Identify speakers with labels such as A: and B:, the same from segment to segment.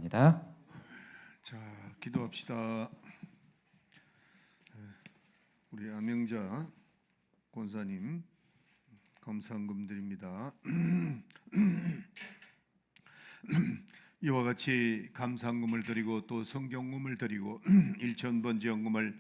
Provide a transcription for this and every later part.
A: 바랍니다.
B: 자, 기도합시다. 우리 암영자 권사님 감사헌금 드립니다. 이와 같이 감사헌금을 드리고 또 성경금을 드리고 일천번제헌금을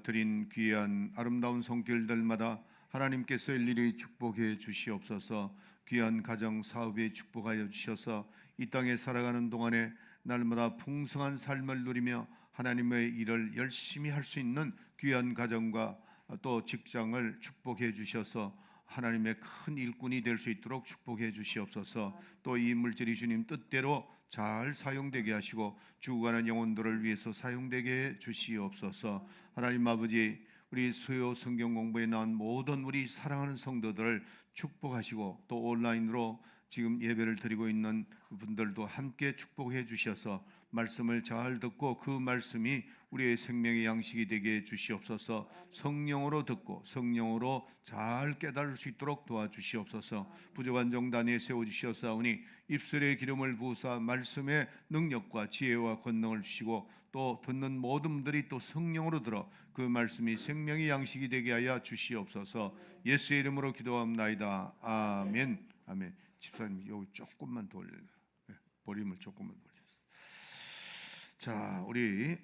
B: 드린 귀한 아름다운 손길들마다 하나님께서 일일이 축복해 주시옵소서. 귀한 가정 사업에 축복하여 주셔서 이 땅에 살아가는 동안에 날마다 풍성한 삶을 누리며 하나님의 일을 열심히 할 수 있는 귀한 가정과 또 직장을 축복해 주셔서 하나님의 큰 일꾼이 될 수 있도록 축복해 주시옵소서. 또 이 물질이 주님 뜻대로 잘 사용되게 하시고 죽어가는 영혼들을 위해서 사용되게 해 주시옵소서. 하나님 아버지, 우리 수요 성경 공부에 나온 모든 우리 사랑하는 성도들을 축복하시고 또 온라인으로 지금 예배를 드리고 있는 분들도 함께 축복해 주셔서 말씀을 잘 듣고 그 말씀이 우리의 생명의 양식이 되게 해 주시옵소서. 성령으로 듣고 성령으로 잘 깨달을 수 있도록 도와주시옵소서. 부족한 정단에 세워주시옵사오니 입술에 기름을 부으사 말씀의 능력과 지혜와 권능을 주시고 또 듣는 모든 분들이 또 성령으로 들어 그 말씀이 생명의 양식이 되게 하여 주시옵소서. 예수의 이름으로 기도합나이다. 아멘. 아멘. 집사님 여기 조금만 더 올려요. 보림을 조금만 더 올려요. 자, 우리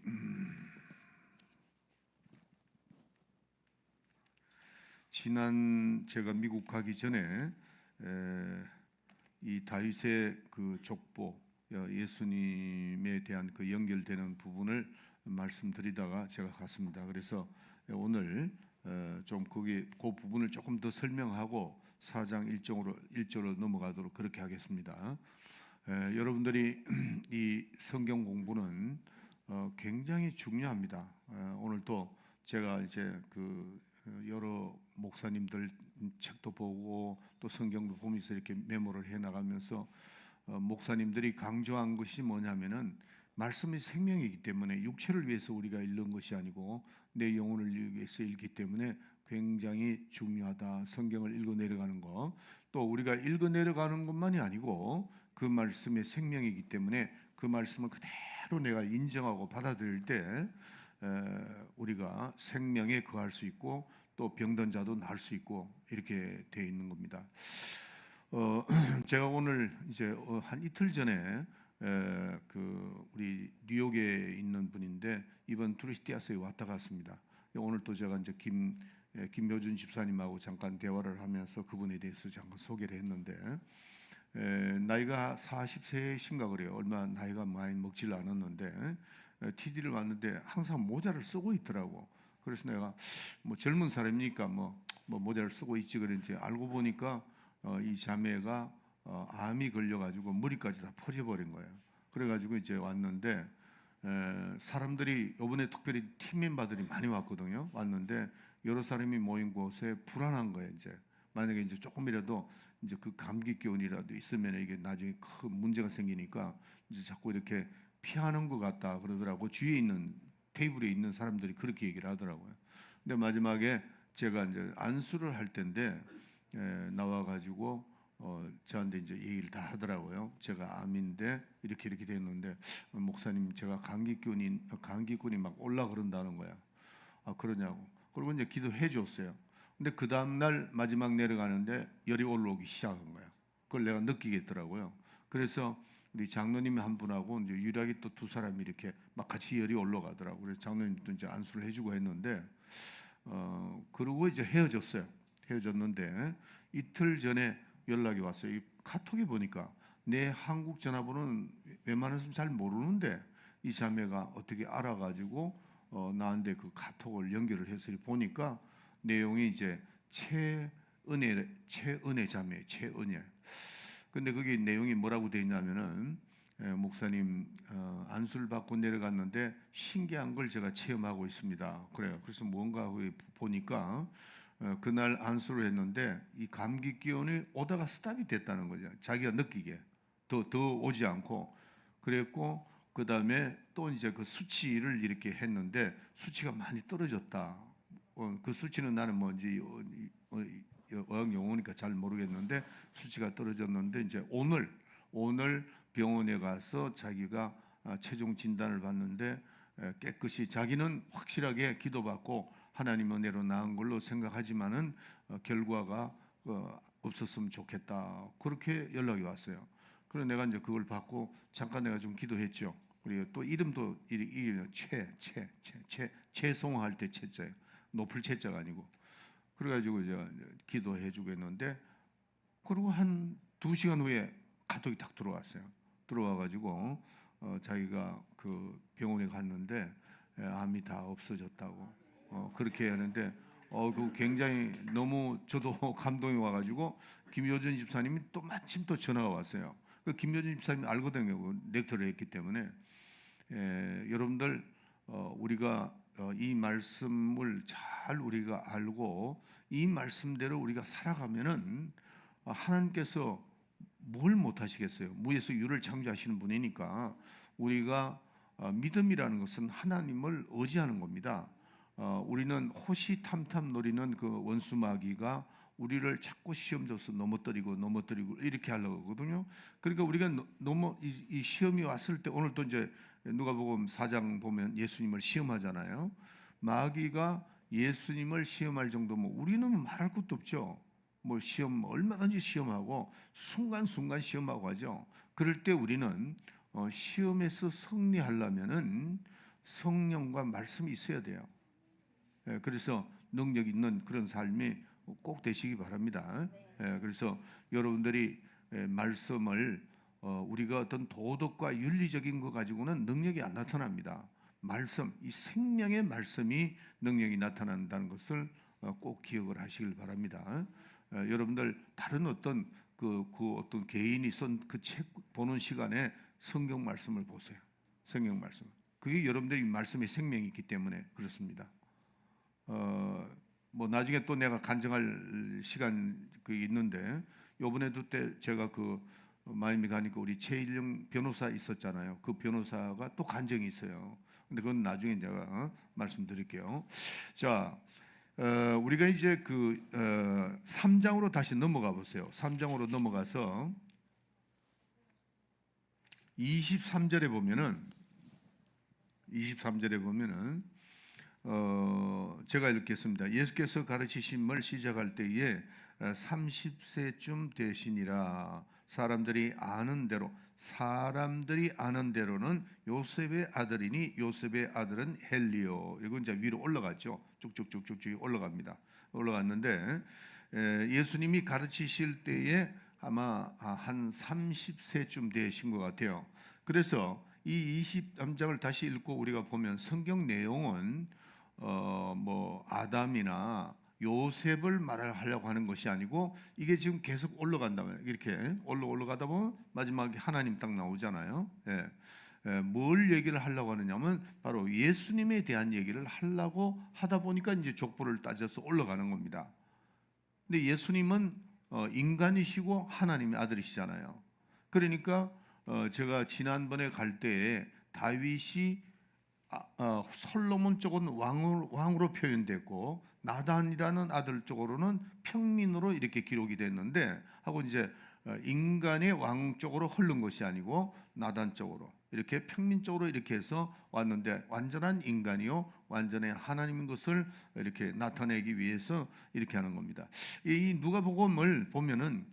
B: 지난 제가 미국 가기 전에 이 다윗의 그 족보 예수님에 대한 그 연결되는 부분을 말씀드리다가 제가 갔습니다. 그래서 오늘 좀 거기 그 부분을 조금 더 설명하고 4장 1절로 넘어가도록 그렇게 하겠습니다. 여러분들이 이 성경 공부는 굉장히 중요합니다. 오늘도 제가 이제 그 여러 목사님들 책도 보고 또 성경도 보면서 이렇게 메모를 해 나가면서 목사님들이 강조한 것이 뭐냐면은 말씀이 생명이기 때문에 육체를 위해서 우리가 읽는 것이 아니고 내 영혼을 위해서 읽기 때문에 굉장히 중요하다. 성경을 읽어 내려가는 거, 또 우리가 읽어 내려가는 것만이 아니고 그 말씀의 생명이기 때문에 그 말씀을 그대로 내가 인정하고 받아들일 때 우리가 생명에 거할 수 있고 또 병든 자도 나을 수 있고 이렇게 되어 있는 겁니다. 제가 오늘 이제 한 이틀 전에 그 우리 뉴욕에 있는 분인데 이번 투리스티아스에 왔다 갔습니다. 오늘 또 제가 이제 김효준 집사님하고 잠깐 대화를 하면서 그분에 대해서 잠깐 소개를 했는데 나이가 40세신가 그래요. 얼마 나이가 많이 먹질 않았는데 TD를 왔는데 항상 모자를 쓰고 있더라고. 그래서 내가 뭐 젊은 사람이니까 뭐 모자를 쓰고 있지 그랬지 알고 보니까 이 자매가 암이 걸려가지고 머리까지 다 퍼져버린 거예요. 그래가지고 이제 왔는데 사람들이 이번에 특별히 팀 멤버들이 많이 왔거든요. 왔는데 여러 사람이 모인 곳에 불안한 거예요. 이제 만약에 이제 조금이라도 이제 그 감기 기운이라도 있으면 이게 나중에 큰 문제가 생기니까 이제 자꾸 이렇게 피하는 것 같다 그러더라고. 주위에 있는 테이블에 있는 사람들이 그렇게 얘기를 하더라고요. 근데 마지막에 제가 이제 안수를 할 텐데 나와가지고 저한테 이제 얘기를 다 하더라고요. 제가 암인데 이렇게 됐는데 목사님 제가 감기꾼이 막 올라 그런다는 거야. 아 그러냐고. 그리고 이제 기도해 줬어요. 근데 그 다음 날 마지막 내려가는데 열이 올라오기 시작한 거야. 그걸 내가 느끼겠더라고요. 그래서 우리 장로님 한 분하고 이제 유일하게 또 두 사람이 이렇게 막 같이 열이 올라가더라고. 그래서 장로님도 이제 안수를 해주고 했는데 그러고 이제 헤어졌어요. 헤어졌는데 이틀 전에 연락이 왔어요. 이 카톡에 보니까 내 한국 전화번호는 웬만해서 잘 모르는데 이 자매가 어떻게 알아가지고 나한테 그 카톡을 연결을 해서 보니까 내용이 이제 최은혜 자매, 최은혜. 근데 그게 내용이 뭐라고 되어 있냐면은 목사님 안수를 받고 내려갔는데 신기한 걸 제가 체험하고 있습니다. 그래요. 그래서 뭔가 보니까 그날 안수를 했는데 이 감기 기운이 오다가 스탑이 됐다는 거죠. 자기가 느끼게 더 오지 않고 그랬고 그 다음에 또 이제 그 수치를 이렇게 했는데 수치가 많이 떨어졌다. 그 수치는 나는 뭔지 어학 용어니까 잘 모르겠는데 수치가 떨어졌는데 이제 오늘 병원에 가서 자기가 최종 진단을 받는데 깨끗이 자기는 확실하게 기도받고 하나님 은혜로 나은 걸로 생각하지만은 결과가 없었으면 좋겠다. 그렇게 연락이 왔어요. 그래서 내가 이제 그걸 받고 잠깐 내가 좀 기도했죠. 그리고 또 이름도 최송할 때 채자예요. 높을 채자가 아니고. 그래가지고 이제 기도해주고 했는데, 그리고 한 2시간 후에 카톡이 딱 들어왔어요. 들어와가지고 자기가 그 병원에 갔는데 암이 다 없어졌다고 그렇게 하는데 그 굉장히 너무 저도 감동이 와가지고 김효준 집사님이 또 마침 또 전화가 왔어요. 그 김효준 집사님이 알거든요. 그 렉터를 했기 때문에. 여러분들 우리가 이 말씀을 잘 우리가 알고 이 말씀대로 우리가 살아가면은 하나님께서 뭘 못하시겠어요? 무에서 유를 창조하시는 분이니까. 우리가 믿음이라는 것은 하나님을 의지하는 겁니다. 우리는 호시탐탐 노리는 그 원수 마귀가 우리를 자꾸 시험 줘서 넘어뜨리고 이렇게 하려고 하거든요. 그러니까 우리가 이 시험이 왔을 때, 오늘 또 이제 누가복음 4장 보면 예수님을 시험하잖아요. 마귀가 예수님을 시험할 정도면 우리는 말할 것도 없죠. 뭐 시험 얼마든지 시험하고 순간순간 시험하고 하죠. 그럴 때 우리는 시험에서 승리하려면은 성령과 말씀이 있어야 돼요. 그래서 능력 있는 그런 삶이 꼭 되시기 바랍니다. 그래서 여러분들이 말씀을 우리가 어떤 도덕과 윤리적인 거 가지고는 능력이 안 나타납니다. 말씀, 이 생명의 말씀이 능력이 나타난다는 것을 꼭 기억을 하시길 바랍니다. 여러분들 다른 어떤 그 어떤 개인이 쓴 그 책 보는 시간에 성경 말씀을 보세요. 성경 말씀. 그게 여러분들이 말씀의 생명이 있기 때문에 그렇습니다. 뭐 나중에 또 내가 간증할 시간 그 있는데, 요번에도 때 제가 그 마이애미 가니까 우리 최일영 변호사 있었잖아요. 그 변호사가 또 간증이 있어요. 근데 그건 나중에 제가 말씀드릴게요. 자, 우리가 이제 그 3장으로 다시 넘어가 보세요. 3장으로 넘어가서 23절에 보면은 제가 읽겠습니다. 예수께서 가르치심을 시작할 때에 30세쯤 되시니라. 사람들이 아는 대로는 요셉의 아들이니 요셉의 아들은 헬리오. 이건 이제 위로 올라갔죠. 쭉쭉쭉쭉 올라갑니다. 올라갔는데 예수님이 가르치실 때에 아마 한 30세쯤 되신 것 같아요. 그래서 이 23장을 다시 읽고 우리가 보면 성경 내용은 뭐 아담이나 요셉을 말하려고 하는 것이 아니고, 이게 지금 계속 올라간다면 이렇게 올라가다 보면 마지막에 하나님 딱 나오잖아요. 뭘 얘기를 하려고 하느냐면 바로 예수님에 대한 얘기를 하려고 하다 보니까 이제 족보를 따져서 올라가는 겁니다. 근데 예수님은 인간이시고 하나님의 아들이시잖아요. 그러니까 제가 지난번에 갈 때에 다윗이 솔로몬 쪽은 왕으로 표현됐고 나단이라는 아들 쪽으로는 평민으로 이렇게 기록이 됐는데, 하고 이제 인간의 왕 쪽으로 흐른 것이 아니고 나단 쪽으로 이렇게 평민 쪽으로 이렇게 해서 왔는데, 완전한 인간이요 완전한 하나님인 것을 이렇게 나타내기 위해서 이렇게 하는 겁니다. 이 누가복음을 보면은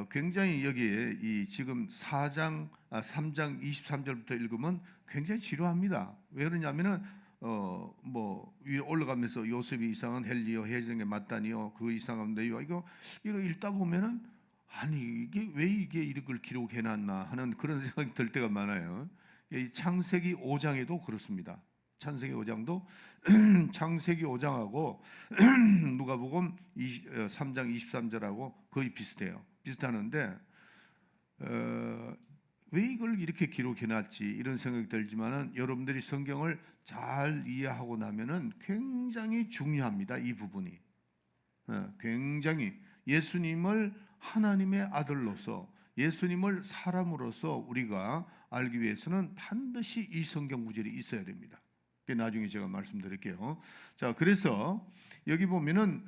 B: 굉장히 여기에 이 지금 3장 23절부터 읽으면 굉장히 지루합니다. 왜 그러냐면은 뭐 위에 올라가면서 요셉이 이상한 헬리오, 혜정의 마따니요, 그 이상한 네요, 이거 읽다 보면은 아니 왜 이게 이걸 기록해놨나 하는 그런 생각이 들 때가 많아요. 이 창세기 5장에도 그렇습니다. 창세기 5장도 창세기 5장하고 누가복음 3장 23절하고 거의 비슷하는데 왜 이걸 이렇게 기록해놨지 이런 생각이 들지만은, 여러분들이 성경을 잘 이해하고 나면은 굉장히 중요합니다. 이 부분이 굉장히 예수님을 하나님의 아들로서, 예수님을 사람으로서 우리가 알기 위해서는 반드시 이 성경 구절이 있어야 됩니다. 나중에 제가 말씀드릴게요. 자, 그래서 여기 보면은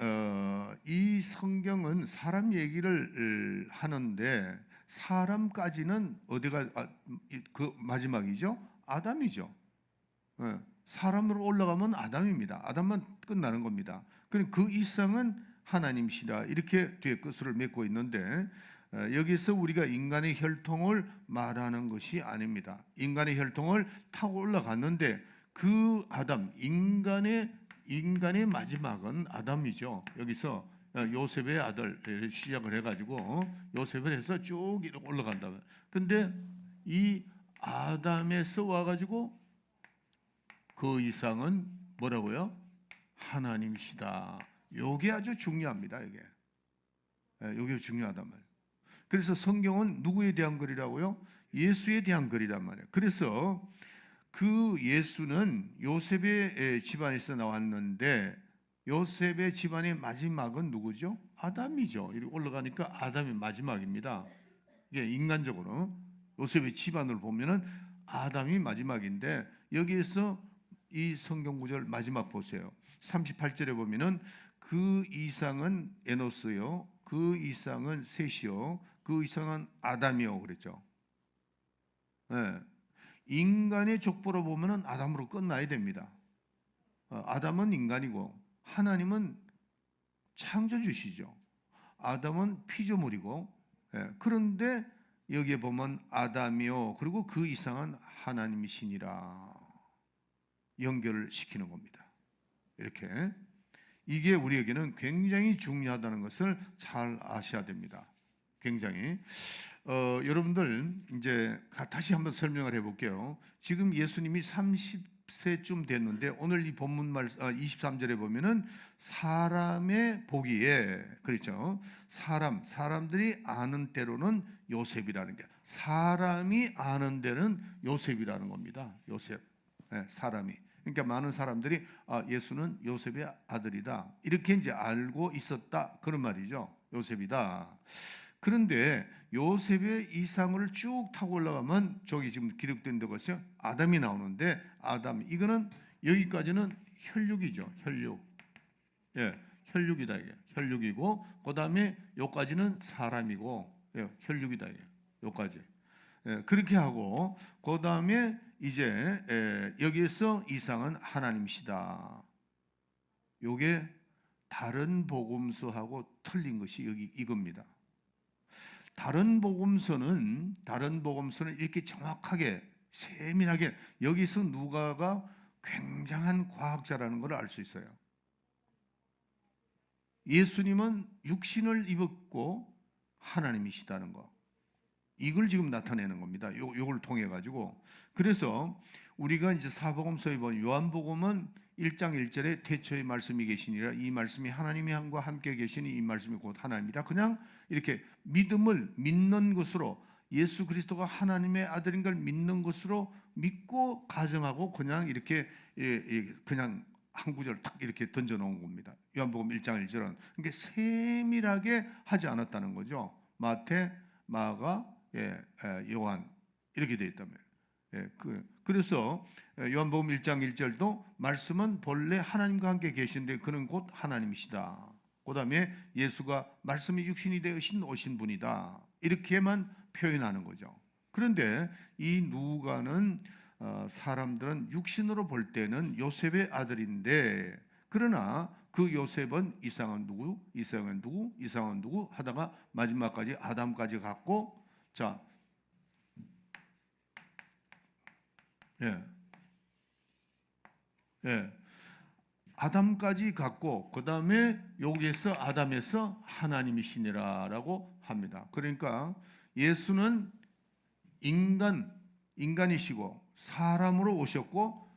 B: 이 성경은 사람 얘기를 하는데, 사람까지는 어디가 그 마지막이죠? 아담이죠. 사람으로 올라가면 아담입니다. 아담만 끝나는 겁니다. 그 이상은 하나님이시다, 이렇게 뒤에 끝을 맺고 있는데, 여기서 우리가 인간의 혈통을 말하는 것이 아닙니다. 인간의 혈통을 타고 올라갔는데 그 아담, 인간의 마지막은 아담이죠. 여기서 요셉의 아들 시작을 해가지고 요셉을 해서 쭉 이렇게 올라간다. 근데 이 아담에서 와가지고 그 이상은 뭐라고요? 하나님이시다. 요게 아주 중요합니다. 요게 중요하단 말이에요. 그래서 성경은 누구에 대한 글이라고요? 예수에 대한 글이란 말이에요. 그래서 그 예수는 요셉의 집안에서 나왔는데 요셉의 집안의 마지막은 누구죠? 아담이죠. 이렇게 올라가니까 아담이 마지막입니다. 이게 인간적으로 요셉의 집안을 보면은 아담이 마지막인데, 여기에서 이 성경 구절 마지막 보세요. 38절에 보면은 그 이상은 에노스요, 그 이상은 셋이요, 그 이상은 아담이요 그랬죠. 인간의 족보로 보면은 아담으로 끝나야 됩니다. 아담은 인간이고 하나님은 창조주시죠. 아담은 피조물이고, 그런데 여기에 보면 아담이요 그리고 그 이상은 하나님이시니라 연결을 시키는 겁니다. 이렇게 이게 우리에게는 굉장히 중요하다는 것을 잘 아셔야 됩니다. 굉장히 여러분들 이제 다시 한번 설명을 해볼게요. 지금 예수님이 30세쯤 됐는데 오늘 이 본문 말 23절에 보면은 사람의 보기에, 그렇죠? 사람들이 아는 대로는 요셉이라는 게, 사람이 아는 데는 요셉이라는 겁니다. 요셉, 사람이. 그러니까 많은 사람들이 예수는 요셉의 아들이다, 이렇게 이제 알고 있었다, 그런 말이죠. 요셉이다. 그런데 요셉의 이상을 쭉 타고 올라가면 저기 지금 기록된 것이 아담이 나오는데, 아담 이거는 여기까지는 혈육이죠. 혈육. 혈육이다 이게. 혈육이고 그다음에 요까지는 사람이고, 혈육이다 이게. 요까지. 그렇게 하고 그다음에 이제 여기에서 이상은 하나님이시다. 요게 다른 복음서하고 틀린 것이 여기 이겁니다. 다른 복음서는 이렇게 정확하게 세밀하게, 여기서 누가가 굉장한 과학자라는 걸 알 수 있어요. 예수님은 육신을 입었고 하나님이시다는 거, 이걸 지금 나타내는 겁니다. 요걸 통해 가지고. 그래서 우리가 이제 사복음서에 보면 요한복음은 1장 1절에 태초에 말씀이 계시니라, 이 말씀이 하나님의 함과 함께 계시니 이 말씀이 곧 하나님이다. 그냥 이렇게 믿음을 믿는 것으로, 예수 그리스도가 하나님의 아들인 걸 믿는 것으로 믿고 가정하고 그냥 이렇게 그냥 한 구절 탁 이렇게 던져 놓은 겁니다. 요한복음 1장 1절은. 그러니까 세밀하게 하지 않았다는 거죠. 마태, 마가, 요한 이렇게 되어 있다면. 그래서 요한복음 1장 1절도 말씀은 본래 하나님과 함께 계신데 그는 곧 하나님이시다. 그 다음에 예수가 말씀이 육신이 되으신 오신 분이다, 이렇게만 표현하는 거죠. 그런데 이 누가는 사람들은 육신으로 볼 때는 요셉의 아들인데, 그러나 그 요셉은 이상은 누구 하다가 마지막까지 아담까지 갔고, 자, 아담까지 갔고 그 다음에 여기에서 아담에서 하나님이시니라라고 합니다. 그러니까 예수는 인간이시고 사람으로 오셨고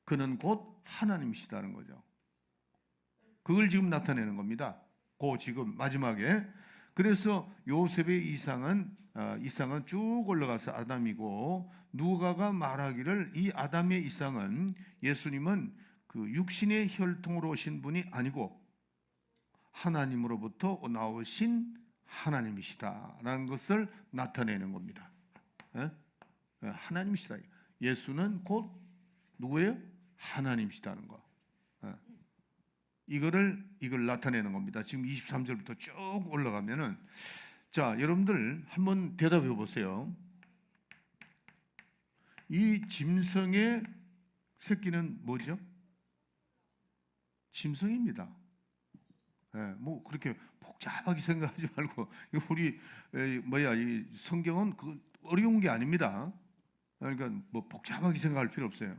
B: 그는 곧 하나님이시다는 거죠. 그걸 지금 나타내는 겁니다. 그 지금 마지막에. 그래서 요셉의 이상은 쭉 올라가서 아담이고, 누가가 말하기를 이 아담의 이상은 예수님은 그 육신의 혈통으로 오신 분이 아니고 하나님으로부터 나오신 하나님이시다라는 것을 나타내는 겁니다. 하나님이시다. 예수는 곧 누구예요? 하나님이시다는 거. 이걸 나타내는 겁니다. 지금 23절부터 쭉 올라가면은, 자, 여러분들 한번 대답해 보세요. 이 짐승의 새끼는 뭐죠? 짐승입니다. 뭐 그렇게 복잡하게 생각하지 말고 우리 이 성경은 그 어려운 게 아닙니다. 그러니까 뭐 복잡하게 생각할 필요 없어요.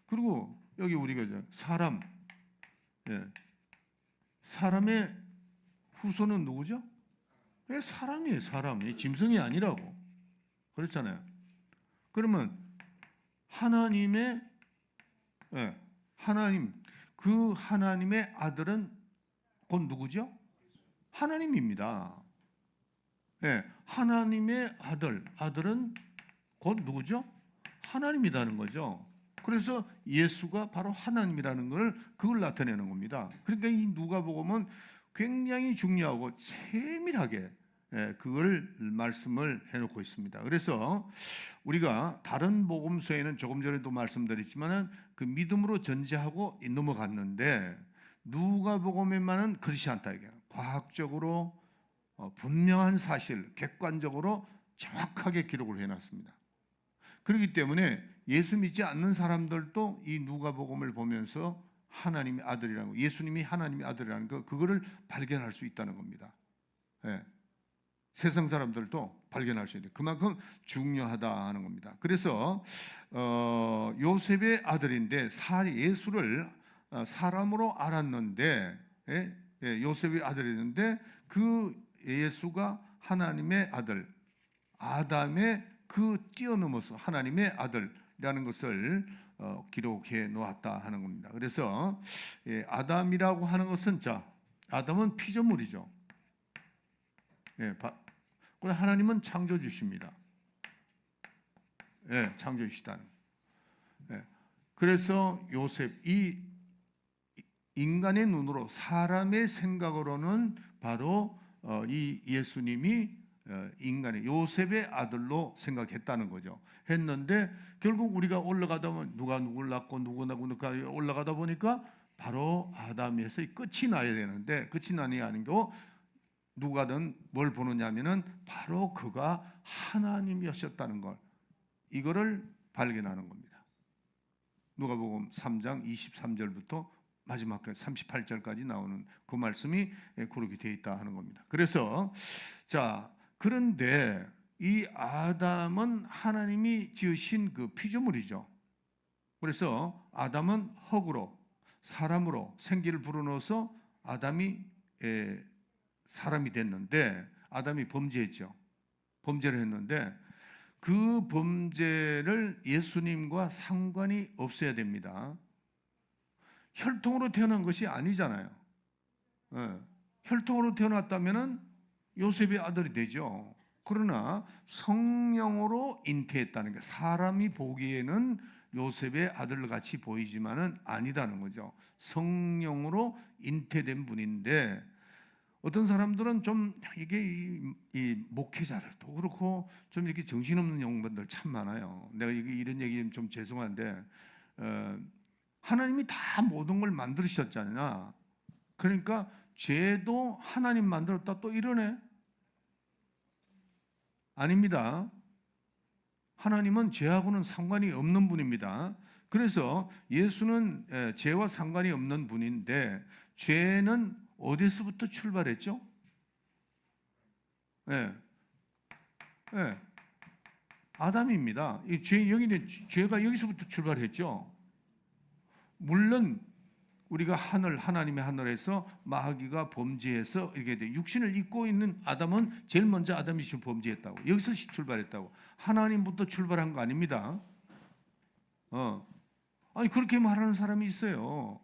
B: 그리고 여기 우리가 이제 사람, 사람의 후손은 누구죠? 사람이에요. 사람이 짐승이 아니라고 그렇잖아요. 그러면 하나님의 그 하나님의 아들은 곧 누구죠? 하나님입니다. 하나님의 아들은 곧 누구죠? 하나님이라는 거죠. 그래서 예수가 바로 하나님이라는 그걸 나타내는 겁니다. 그러니까 이 누가복음은 굉장히 중요하고 세밀하게 그걸 말씀을 해놓고 있습니다. 그래서 우리가 다른 복음서에는 조금 전에도 말씀드렸지만은 그 믿음으로 전제하고 넘어갔는데 누가복음에만은 그렇지 않다 이게 과학적으로 분명한 사실, 객관적으로 정확하게 기록을 해놨습니다. 그렇기 때문에 예수 믿지 않는 사람들도 이 누가복음을 보면서 하나님의 아들이라는 거, 예수님이 하나님의 아들이라는 거, 그거를 발견할 수 있다는 겁니다. 세상 사람들도 발견할 수 있는 그만큼 중요하다 하는 겁니다. 그래서 요셉의 아들인데 예수를 사람으로 알았는데 요셉의 아들이었는데 그 예수가 하나님의 아들, 아담의 그 뛰어넘어서 하나님의 아들이라는 것을 기록해 놓았다 하는 겁니다. 그래서 아담이라고 하는 것은 아담은 피조물이죠. 하나님은 창조주십니다. 창조주시다는. 그래서 요셉, 이 인간의 눈으로 사람의 생각으로는 바로 이 예수님이 인간의 요셉의 아들로 생각했다는 거죠. 했는데 결국 우리가 올라가다 보면 누가 누구를 낳고 누구가 올라가다 보니까 바로 아담에서 끝이 나야 되는데 끝이 나니 아닌 거 누가든 뭘 보느냐면은 바로 그가 하나님이었다는 걸 이거를 발견하는 겁니다. 누가복음 3장 23절부터 마지막 38절까지 나오는 그 말씀이 그렇게 되어 있다 하는 겁니다. 그래서 그런데 이 아담은 하나님이 지으신 그 피조물이죠. 그래서 아담은 흙으로 사람으로 생기를 불어넣어서 아담이 사람이 됐는데 아담이 범죄했죠. 범죄를 했는데 그 범죄를 예수님과 상관이 없어야 됩니다. 혈통으로 태어난 것이 아니잖아요. 혈통으로 태어났다면 요셉의 아들이 되죠. 그러나 성령으로 잉태했다는 게 사람이 보기에는 요셉의 아들같이 보이지만은 아니다는 거죠. 성령으로 잉태된 분인데 어떤 사람들은 좀 이게 이 목회자들도 그렇고 좀 이렇게 정신없는 영분들 참 많아요. 내가 이런 얘기 좀 죄송한데 하나님이 다 모든 걸 만드셨잖아요. 그러니까 죄도 하나님 만들었다 또 이러네? 아닙니다. 하나님은 죄하고는 상관이 없는 분입니다. 그래서 예수는 죄와 상관이 없는 분인데 죄는 어디서부터 출발했죠? 아담입니다. 죄가 여기서부터 출발했죠. 물론 우리가 하나님의 하늘에서 마귀가 범죄해서 이렇게 돼. 육신을 입고 있는 아담은 제일 먼저 아담이 지금 범죄했다고. 여기서 출발했다고. 하나님부터 출발한 거 아닙니다. 아니 그렇게 말하는 사람이 있어요.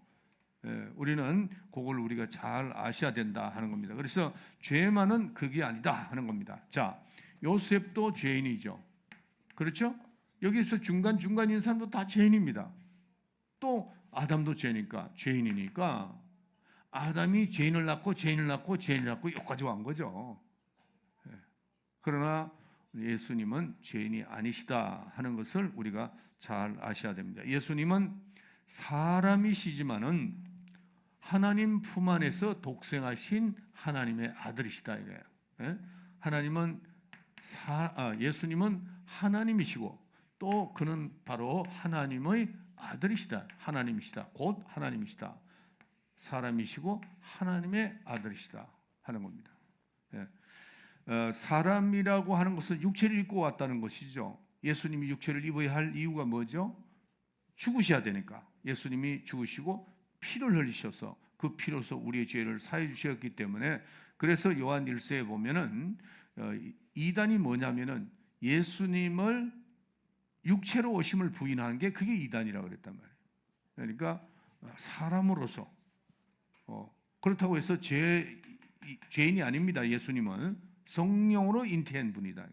B: 우리는 그걸 우리가 잘 아셔야 된다 하는 겁니다. 그래서 죄만은 그게 아니다 하는 겁니다. 요셉도 죄인이죠. 그렇죠? 여기서 중간인 사람도 다 죄인입니다. 또 아담도 죄인이니까 아담이 죄인을 낳고 여기까지 온 거죠. 그러나 예수님은 죄인이 아니시다 하는 것을 우리가 잘 아셔야 됩니다. 예수님은 사람이시지만은 하나님 품 안에서 독생하신 하나님의 아들이시다 이거예요. 예수님은 하나님이시고 또 그는 바로 하나님의 아들이시다. 하나님이시다. 곧 하나님이시다. 사람이시고 하나님의 아들이시다 하는 겁니다. 사람이라고 하는 것은 육체를 입고 왔다는 것이죠. 예수님이 육체를 입어야 할 이유가 뭐죠? 죽으셔야 되니까. 예수님이 죽으시고 피를 흘리셔서 그 피로서 우리의 죄를 사해 주셨기 때문에, 그래서 요한 1서에 보면은 이단이 뭐냐면은 예수님을 육체로 오심을 부인하는 게 그게 이단이라고 그랬단 말이에요. 그러니까 사람으로서 그렇다고 해서 죄인이 아닙니다. 예수님은 성령으로 잉태한 분이다.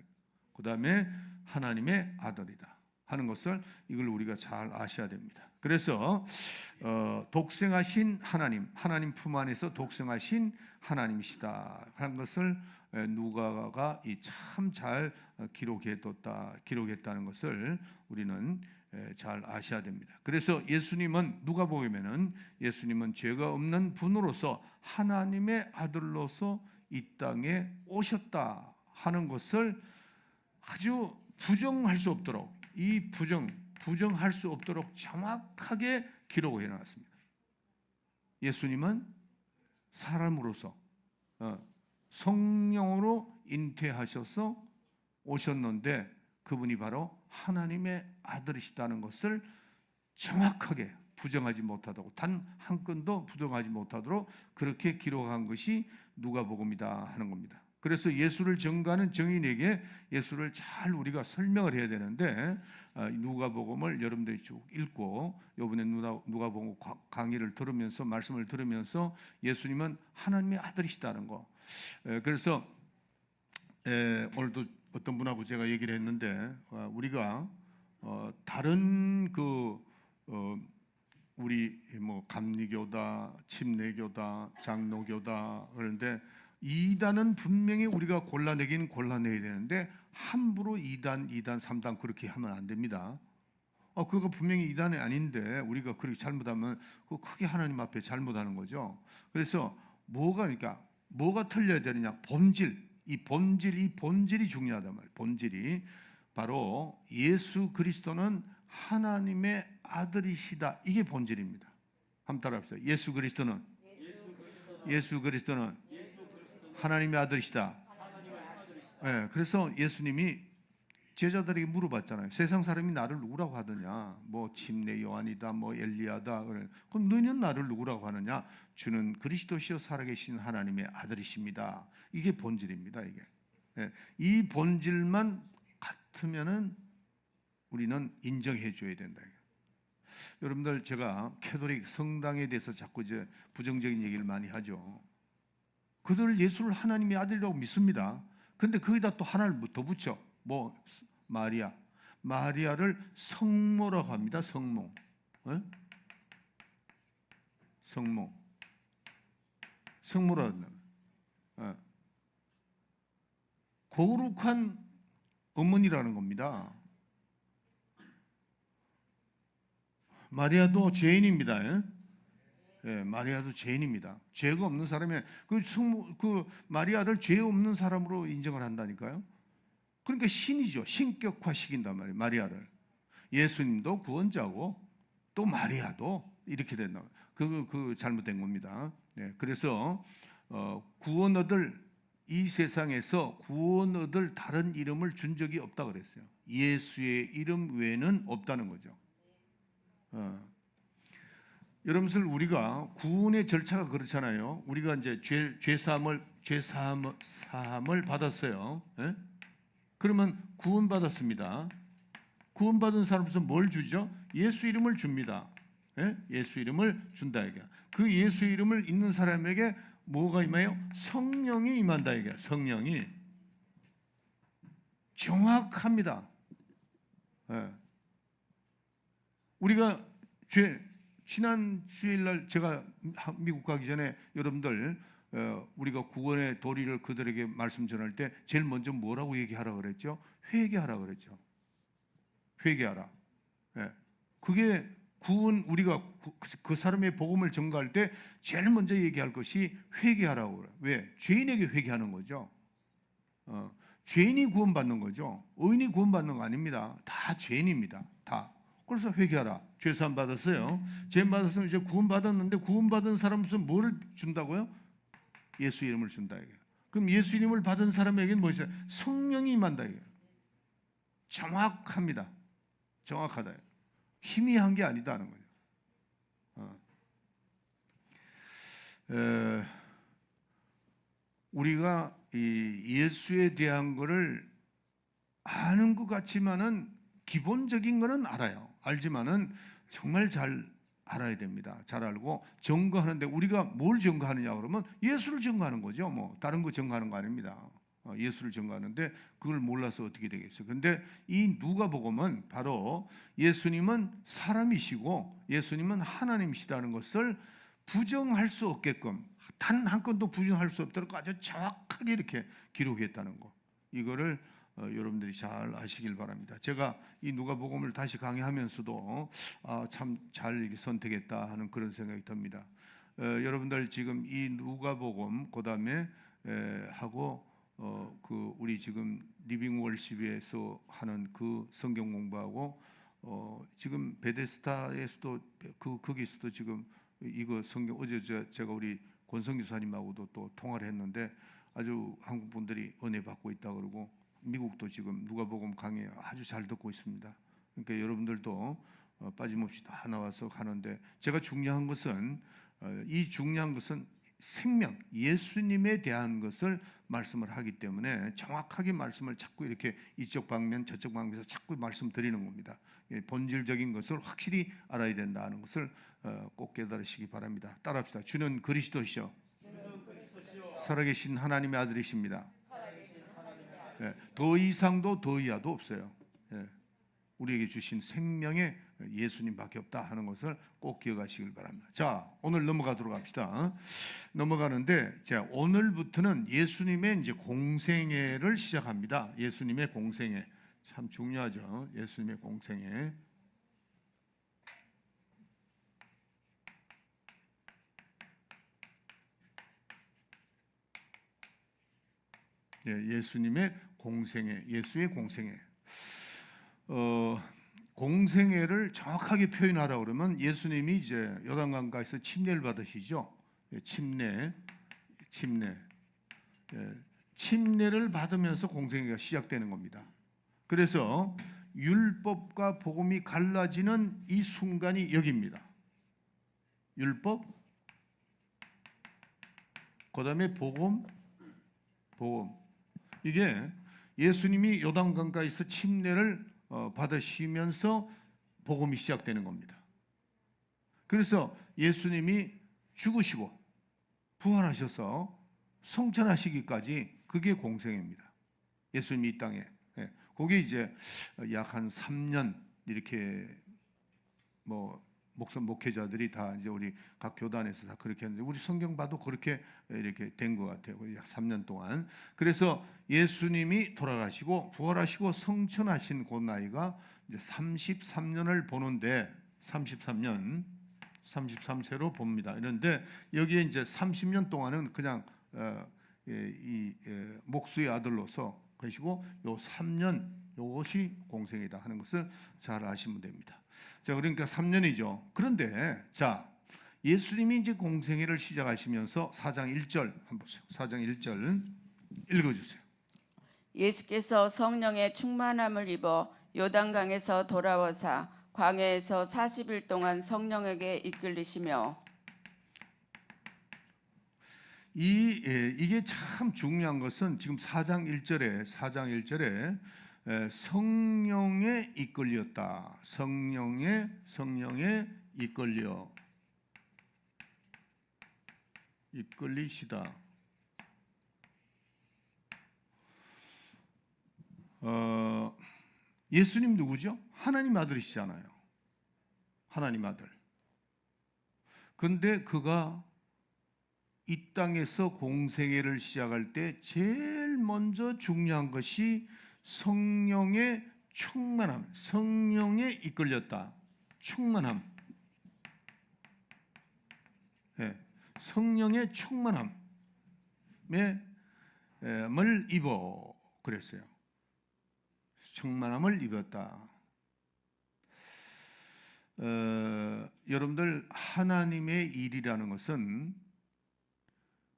B: 그 다음에 하나님의 아들이다 하는 것을, 이걸 우리가 잘 아셔야 됩니다. 그래서 독생하신 하나님 품 안에서 독생하신 하나님이시다 하는 것을 누가가 참 잘 기록했다는 것을 우리는 잘 아셔야 됩니다. 그래서 예수님은 누가복음에는 예수님은 죄가 없는 분으로서 하나님의 아들로서 이 땅에 오셨다 하는 것을 아주 부정할 수 없도록, 부정할 수 없도록 정확하게 기록을 해놨습니다. 예수님은 사람으로서 성령으로 잉태하셔서 오셨는데 그분이 바로 하나님의 아들이시다는 것을 정확하게 부정하지 못하도록, 단 한 건도 부정하지 못하도록 그렇게 기록한 것이 누가복음이다 하는 겁니다. 그래서 예수를 전가하는 정인에게 예수를 잘 우리가 설명을 해야 되는데, 누가복음을 여러분들이 쭉 읽고 이번에 누가복음 강의를 들으면서, 말씀을 들으면서 예수님은 하나님의 아들이시다는 거. 그래서 오늘도 어떤 분하고 제가 얘기를 했는데, 우리가 다른 우리 뭐 감리교다, 침례교다, 장로교다 그런데 이단은 분명히 우리가 골라내긴 골라내야 되는데 함부로 2단, 3단 그렇게 하면 안 됩니다. 그거 분명히 2단이 아닌데 우리가 그렇게 잘못하면 그거 크게 하나님 앞에 잘못하는 거죠. 그래서 그러니까 뭐가 틀려야 되느냐? 이 본질이 중요하단 말이에요. 본질이 바로 예수 그리스도는 하나님의 아들이시다. 이게 본질입니다. 한번 따라합시다. 예수 그리스도는 하나님의 아들이시다. 네, 그래서 예수님이 제자들에게 물어봤잖아요. 세상 사람이 나를 누구라고 하느냐? 뭐 침례 요한이다, 뭐 엘리야다. 그래. 그럼 너희는 나를 누구라고 하느냐? 주는 그리스도시요 살아계신 하나님의 아들이십니다. 이게 본질입니다. 이게. 네, 이 본질만 같으면은 우리는 인정해 줘야 된다. 여러분들, 제가 캐톨릭 성당에 대해서 자꾸 이제 부정적인 얘기를 많이 하죠. 그들 예수를 하나님의 아들이라고 믿습니다. 그런데 거기다 또 하나를 더 붙여. 뭐 마리아를 성모라고 합니다. 성모. 성모라고 한다. 거룩한 어머니라는 겁니다. 마리아도 죄인입니다. 마리아도 죄인입니다. 죄가 없는 사람이 그 마리아를 죄 없는 사람으로 인정을 한다니까요. 그러니까 신이죠. 신격화 시킨단 말이에요. 마리아를. 예수님도 구원자고 또 마리아도 이렇게 된다. 그 잘못된 겁니다. 그래서 구원 얻을 이 세상에서 구원 얻을 다른 이름을 준 적이 없다 그랬어요. 예수의 이름 외에는 없다는 거죠. 여러분들, 우리가 구원의 절차가 그렇잖아요. 우리가 이제 죄 사함을 받았어요. 그러면 구원 받았습니다. 구원 받은 사람으로서 뭘 주죠? 예수 이름을 줍니다. 예수 이름을 준다 이게. 그 예수 이름을 있는 사람에게 뭐가 임해요? 성령이 임한다 이게. 성령이 정확합니다. 우리가 지난 주일날 제가 미국 가기 전에 여러분들 우리가 구원의 도리를 그들에게 말씀 전할 때 제일 먼저 뭐라고 얘기하라 그랬죠? 회개하라 그랬죠. 회개하라. 그게 구원, 우리가 그 사람의 복음을 전가할 때 제일 먼저 얘기할 것이 회개하라고 그래요. 왜? 죄인에게 회개하는 거죠. 죄인이 구원받는 거죠. 의인이 구원받는 거 아닙니다. 다 죄인입니다. 다. 그래서 회개하라. 죄사함 받았어요. 죄 받았으면 이제 구원받았는데 구원받은 사람은 뭐를 준다고요? 예수 이름을 준다 이게. 그럼 예수 이름을 받은 사람에게는 무엇이야? 성령이 임한다 이게. 정확합니다. 정확하다. 희미한 게 아니다는 거죠. 우리가 이 예수에 대한 것을 아는 것 같지만은 기본적인 거는 알아요. 알지만은 정말 잘 알아야 됩니다. 잘 알고 증거하는데 우리가 뭘 증거하느냐 그러면 예수를 증거하는 거죠. 뭐 다른 거 증거하는 거 아닙니다. 예수를 증거하는데 그걸 몰라서 어떻게 되겠어요? 근데 이 누가복음은 바로 예수님은 사람이시고 예수님은 하나님이시다는 것을 부정할 수 없게끔 단 한 건도 부정할 수 없도록 아주 정확하게 이렇게 기록했다는 거. 이거를 여러분들이 잘 아시길 바랍니다. 제가 이 누가복음을 다시 강의하면서도 참 잘 선택했다 하는 그런 생각이 듭니다. 여러분들 지금 이 누가복음 그다음에 하고 그 우리 지금 리빙 월십에서 하는 그 성경 공부하고 지금 베데스다에서도 거기서도 지금 이거 성경 어제 제가 우리 권성 교사님하고도 또 통화를 했는데 아주 한국 분들이 은혜 받고 있다 그러고 미국도 지금 누가복음 강의 아주 잘 듣고 있습니다. 그러니까 여러분들도 빠짐없이 다 나와서 가는데 제가 중요한 것은 생명 예수님에 대한 것을 말씀을 하기 때문에 정확하게 말씀을 자꾸 이렇게 이쪽 방면 저쪽 방면에서 자꾸 말씀드리는 겁니다. 본질적인 것을 확실히 알아야 된다는 것을 꼭 깨달으시기 바랍니다. 따라합시다. 주는 그리스도시요 살아계신 하나님의 아들이십니다. 더 이상도 더 이하도 없어요. 우리에게 주신 생명의 예수님밖에 없다 하는 것을 꼭 기억하시길 바랍니다. 자, 오늘 넘어가도록 합시다. 넘어가는데 자, 오늘부터는 예수님의 이제 공생애를 시작합니다. 예수님의 공생애 참 중요하죠. 예수님의 공생애. 예수님의 공생애, 예수의 공생애. 공생애를 정확하게 표현하라 그러면 예수님이 이제 요단강가에서 침례를 받으시죠. 침례를 받으면서 공생애가 시작되는 겁니다. 그래서 율법과 복음이 갈라지는 이 순간이 여기입니다. 율법, 그다음에 복음. 이게 예수님이 요단강가에서 침례를 받으시면서 복음이 시작되는 겁니다. 그래서 예수님이 죽으시고 부활하셔서 성천하시기까지 그게 공생애입니다. 예수님이 이 땅에. 그게 이제 약 한 3년 이렇게 목회자들이 다 이제 우리 각 교단에서 다 그렇게 했는데 우리 성경 봐도 그렇게 이렇게 된 것 같아요. 약 3년 동안. 그래서 예수님이 돌아가시고 부활하시고 성천하신 그 나이가 이제 33년을 보는데 33세로 봅니다. 그런데 여기에 이제 30년 동안은 그냥 목수의 아들로서 계시고 요 3년 요것이 공생이다 하는 것을 잘 아시면 됩니다. 자, 그러니까 3년이죠. 그런데 자, 예수님이 이제 공생애를 시작하시면서 4장 1절 한번 보세요. 4장 1절 읽어주세요.
A: 예수께서 성령의 충만함을 입어 요단강에서 돌아오사 광야에서 40일 동안 성령에게 이끌리시며.
B: 이게 참 중요한 것은 지금 4장 1절에 성령에 이끌렸다. 성령에 이끌리시다. 예수님 누구죠? 하나님 아들이시잖아요. 하나님 아들. 근데 그가 이 땅에서 공생애를 시작할 때 제일 먼저 중요한 것이 성령의 충만함, 성령에 이끌렸다. 충만함. 성령의 충만함을 입어. 그랬어요. 충만함을 입었다. 여러분들, 하나님의 일이라는 것은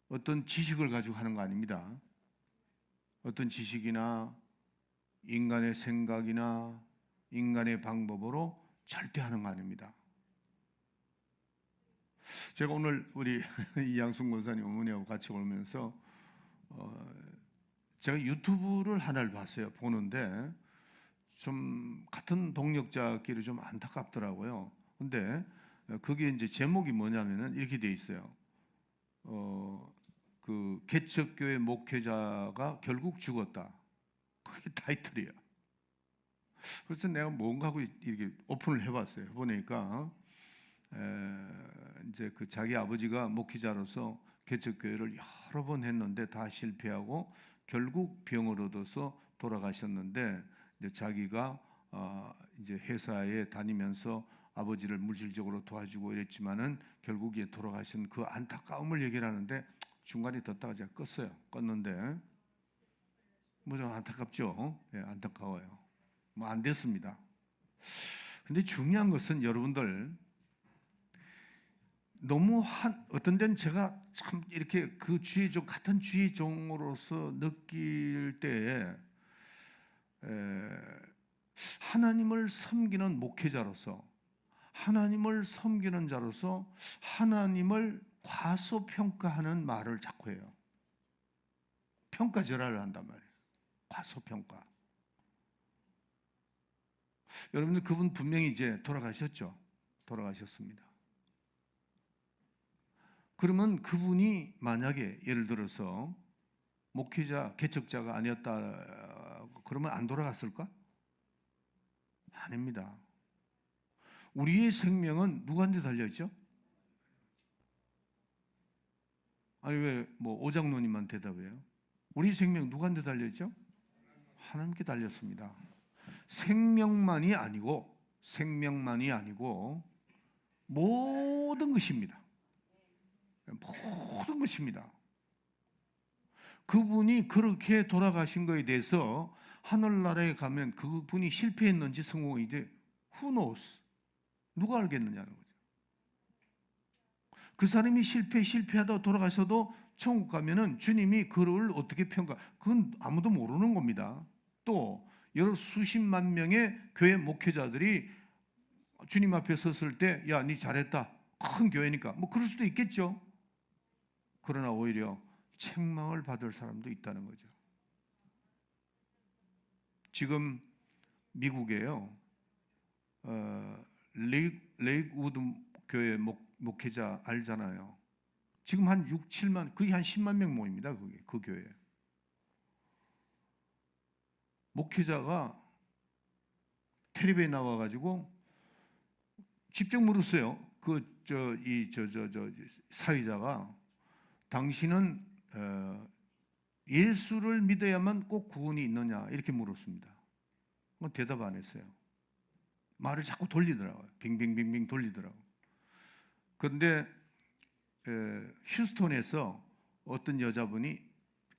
B: 어떤 지식을 가지고 하는 거 아닙니다. 어떤 지식이나 인간의 생각이나 인간의 방법으로 절대 하는 거 아닙니다. 제가 오늘 우리 이양순 권사님 어머니하고 같이 오면서 제가 유튜브를 하나를 봤어요. 보는데 좀 같은 동력자끼리 좀 안타깝더라고요. 근데 그게 이제 제목이 뭐냐면은 이렇게 돼 있어요. 그 개척교회 목회자가 결국 죽었다. 그게 타이틀이야. 그래서 내가 뭔가 하고 이렇게 오픈을 해봤어요. 보니까 이제 그 자기 아버지가 목회자로서 개척교회를 여러 번 했는데 다 실패하고 결국 병을 얻어서 돌아가셨는데, 이제 자기가 이제 회사에 다니면서 아버지를 물질적으로 도와주고 이랬지만은 결국에 돌아가신 그 안타까움을 얘기를 하는데, 중간에 듣다가 제가 껐어요. 껐는데 뭐 좀 안타깝죠. 예, 안타까워요. 뭐 안 됐습니다. 근데 중요한 것은 여러분들, 너무 어떤 데는 제가 참 이렇게 그 주의 종, 같은 주의 종으로서 느낄 때에 하나님을 섬기는 목회자로서, 하나님을 섬기는 자로서 하나님을 과소평가하는 말을 자꾸 해요. 평가절하를 한단 말이에요. 과소평가. 여러분들, 그분 분명히 이제 돌아가셨죠. 돌아가셨습니다. 그러면 그분이 만약에 예를 들어서 목회자, 개척자가 아니었다 그러면 안 돌아갔을까? 아닙니다. 우리의 생명은 누구한테 달려있죠? 아니 왜 뭐 오장로님만 대답해요? 우리 생명 누구한테 달려있죠? 하나님께 달렸습니다. 생명만이 아니고 모든 것입니다. 모든 것입니다. 그분이 그렇게 돌아가신 거에 대해서 하늘나라에 가면 그분이 실패했는지 성공했는지 who knows? 누가 알겠느냐는 거죠. 그 사람이 실패하다 돌아가셔도 천국 가면은 주님이 그를 어떻게 평가? 그건 아무도 모르는 겁니다. 또 여러 수십만 명의 교회 목회자들이 주님 앞에 섰을 때, 야, 니 잘했다. 큰 교회니까 뭐 그럴 수도 있겠죠. 그러나 오히려 책망을 받을 사람도 있다는 거죠. 지금 미국에요, 레이크우드 교회 목회자 알잖아요. 지금 한 6, 7만, 거의 한 10만 명 모입니다. 그게 그 교회. 목회자가 텔레비에 나와가지고 직접 물었어요. 사회자가, 당신은 예수를 믿어야만 꼭 구원이 있느냐 이렇게 물었습니다. 대답 안 했어요. 말을 자꾸 돌리더라고요. 빙빙빙빙 돌리더라고요. 그런데 휴스턴에서 어떤 여자분이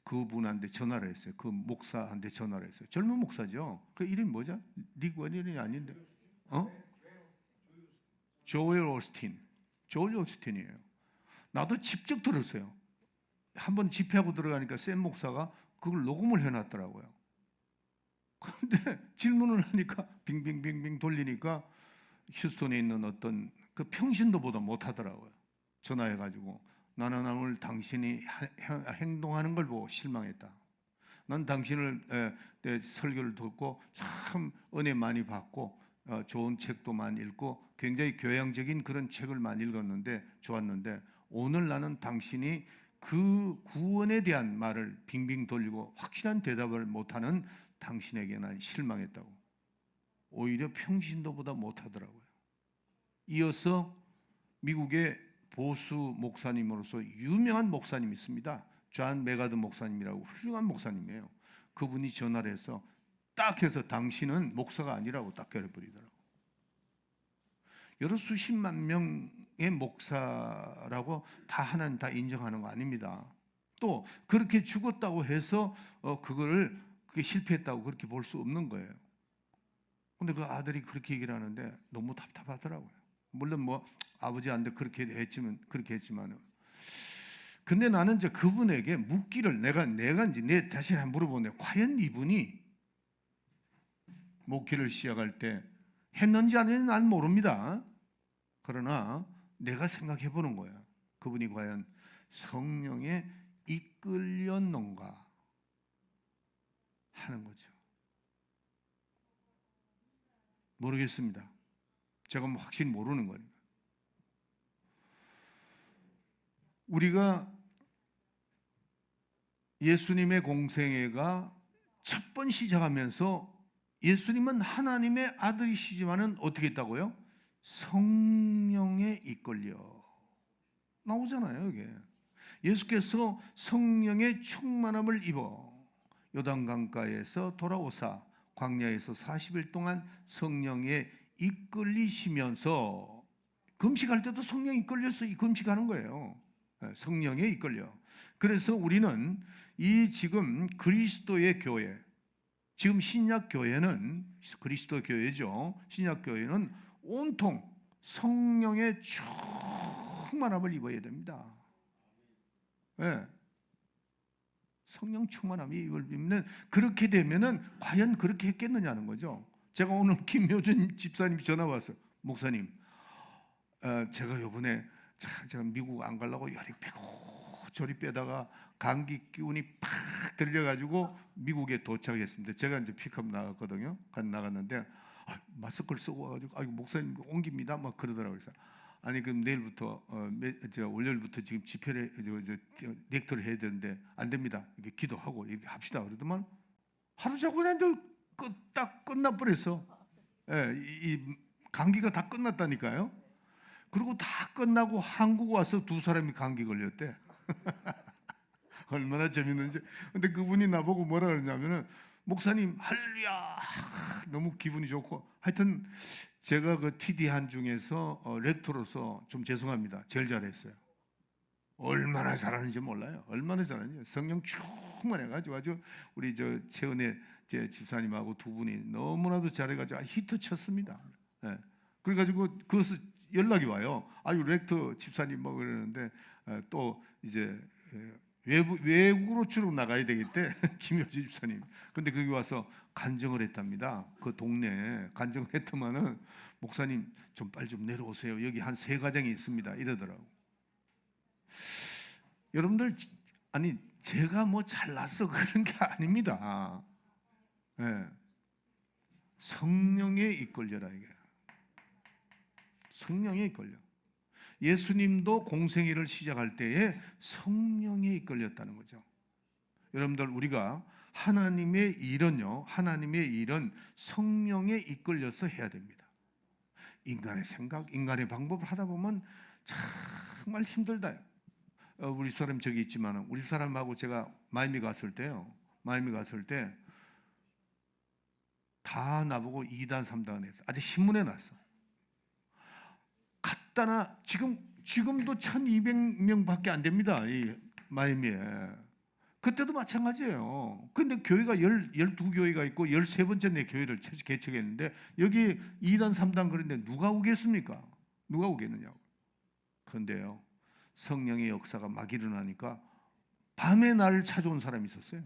B: 그분한테 전화를 했어요. 그 목사한테 전화를 했어요. 젊은 목사죠. 그 이름이 뭐죠? 릭 원일이 아닌데, 조엘 오스틴이에요. 나도 직접 들었어요. 한번 집회하고 들어가니까 샘 목사가 그걸 녹음을 해놨더라고요. 그런데 질문을 하니까 빙빙빙빙 돌리니까 휴스턴에 있는 어떤 그 평신도보다 못하더라고요. 전화해가지고, 나는 오늘 당신이 행동하는 걸 보고 실망했다. 난 당신을 설교를 듣고 참 은혜 많이 받고 좋은 책도 많이 읽고 굉장히 교양적인 그런 책을 많이 읽었는데 좋았는데, 오늘 나는 당신이 그 구원에 대한 말을 빙빙 돌리고 확실한 대답을 못하는 당신에게 난 실망했다고. 오히려 평신도보다 못하더라고요. 이어서 미국의 보수 목사님으로서 유명한 목사님이 있습니다. 존 메가드 목사님이라고 훌륭한 목사님이에요. 그분이 전화를 해서 딱 해서 당신은 목사가 아니라고 딱 결해버리더라고요. 여러 수십만 명의 목사라고 다 하나님 다 인정하는 거 아닙니다. 또 그렇게 죽었다고 해서 그거를 그게 실패했다고 그렇게 볼 수 없는 거예요. 근데 그 아들이 그렇게 얘기를 하는데 너무 답답하더라고요. 물론 뭐 아버지한테 그렇게 했지만 근데 나는 이제 그분에게 묻기를 내가 이제 내 자신한테 물어보는데 과연 이분이 목회를 시작할 때 했는지 안 했는지 난 모릅니다. 그러나 내가 생각해 보는 거야. 그분이 과연 성령에 이끌렸는가 하는 거죠. 모르겠습니다. 제가 뭐 확실히 모르는 거니까. 우리가 예수님의 공생애가 첫 번 시작하면서 예수님은 하나님의 아들이시지만은 어떻게 했다고요? 성령에 이끌려 나오잖아요. 이게 예수께서 성령의 충만함을 입어 요단강가에서 돌아오사 광야에서 40일 동안 성령에 이끌리시면서 금식할 때도 성령에 이끌려서 금식하는 거예요. 성령에 이끌려. 그래서 우리는 이 지금 그리스도의 교회, 지금 신약 교회는 그리스도 교회죠. 신약 교회는 온통 성령의 충만함을 입어야 됩니다. 네. 성령 충만함이 입으면 그렇게 되면은 과연 그렇게 했겠느냐는 거죠. 제가 오늘 김효준 집사님이 전화 왔어요. 목사님, 제가 요번에 제가 미국 안 가려고 열이 빼고 저리 빼다가 감기 기운이 팍 들려가지고 미국에 도착했습니다. 제가 이제 픽업 나갔거든요. 나갔는데 마스크를 쓰고 와가지고 아이고 목사님 옮깁니다. 막 그러더라고요. 그래서 아니 그럼 내일부터 월요일부터 지금 집회를 렉터를 해야 되는데 안 됩니다. 이렇게 기도하고 이렇게 합시다. 그러더만 하루 자고 했는데 딱 끝나버렸어. 예, 이 감기가 다 끝났다니까요. 그리고 다 끝나고 한국 와서 두 사람이 감기 걸렸대. 얼마나 재밌는지. 근데 그분이 나보고 뭐라 그러냐면은 목사님 할렐루야 너무 기분이 좋고 하여튼 제가 그 TD1 중에서 렉터로서 좀 죄송합니다. 제일 잘했어요. 얼마나 잘하는지 몰라요. 얼마나 잘하는지. 성령 충만해가지고 아주 우리 저 최은혜 제 집사님하고 두 분이 너무나도 잘해가지고 히트 쳤습니다. 네. 그래가지고 그것을 연락이 와요. 아유 렉터 집사님 뭐 그러는데 또 이제 외국으로 주로 나가야 되겠대. 김효주 집사님. 근데 거기 와서 간증을 했답니다. 그 동네에 간증을 했더만은 목사님 좀 빨리 좀 내려오세요. 여기 한 3가정이 있습니다. 이러더라고. 여러분들 아니 제가 뭐 잘났어 그런 게 아닙니다. 네. 성령에 이끌려라 이게. 성령에 이끌려. 예수님도 공생애를 시작할 때에 성령에 이끌렸다는 거죠. 여러분들 우리가 하나님의 일은 성령에 이끌려서 해야 됩니다. 인간의 생각, 인간의 방법을 하다 보면 정말 힘들다. 우리 사람 저기 있지만 우리 사람하고 제가 마이애미 갔을 때 다 나보고 2단 3단 했어. 아직 신문에 났어. 갔다나 지금도 1200명밖에 안 됩니다. 이 마이애미에. 그때도 마찬가지예요. 근데 교회가 12교회가 있고 13번째 내 교회를 개척했는데 여기 2단 3단 그런데 누가 오겠습니까? 누가 오겠느냐고. 그런데요. 성령의 역사가 막 일어나니까 밤에 나를 찾아온 사람이 있었어요.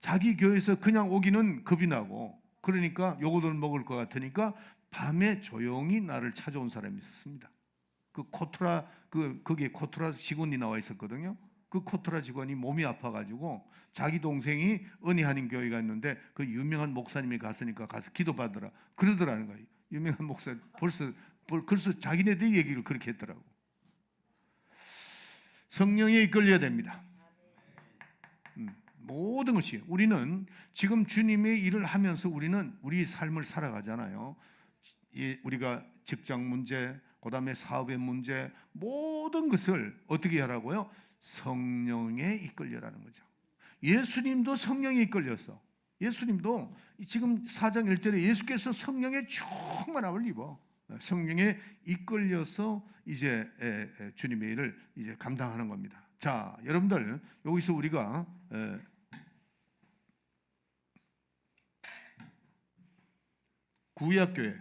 B: 자기 교회에서 그냥 오기는 겁이 나고 그러니까 요거들 먹을 것 같으니까 밤에 조용히 나를 찾아온 사람이 있었습니다. 그 코트라 거기에 코트라 직원이 나와 있었거든요. 그 코트라 직원이 몸이 아파가지고 자기 동생이 은혜하는 교회가 있는데 그 유명한 목사님이 갔으니까 가서 기도받으라 그러더라는 거예요. 유명한 목사 그래서 자기네들이 얘기를 그렇게 했더라고. 성령에 이끌려야 됩니다. 모든 것이 우리는 지금 주님의 일을 하면서 우리는 우리 삶을 살아가잖아요. 우리가 직장 문제, 그다음에 사업의 문제 모든 것을 어떻게 하라고요? 성령에 이끌려라는 거죠. 예수님도 성령에 이끌렸어. 예수님도 지금 4장 1절에 예수께서 성령의 충만함을 입어 성령에 이끌려서 이제 주님의 일을 이제 감당하는 겁니다. 자, 여러분들 여기서 우리가 구약교회,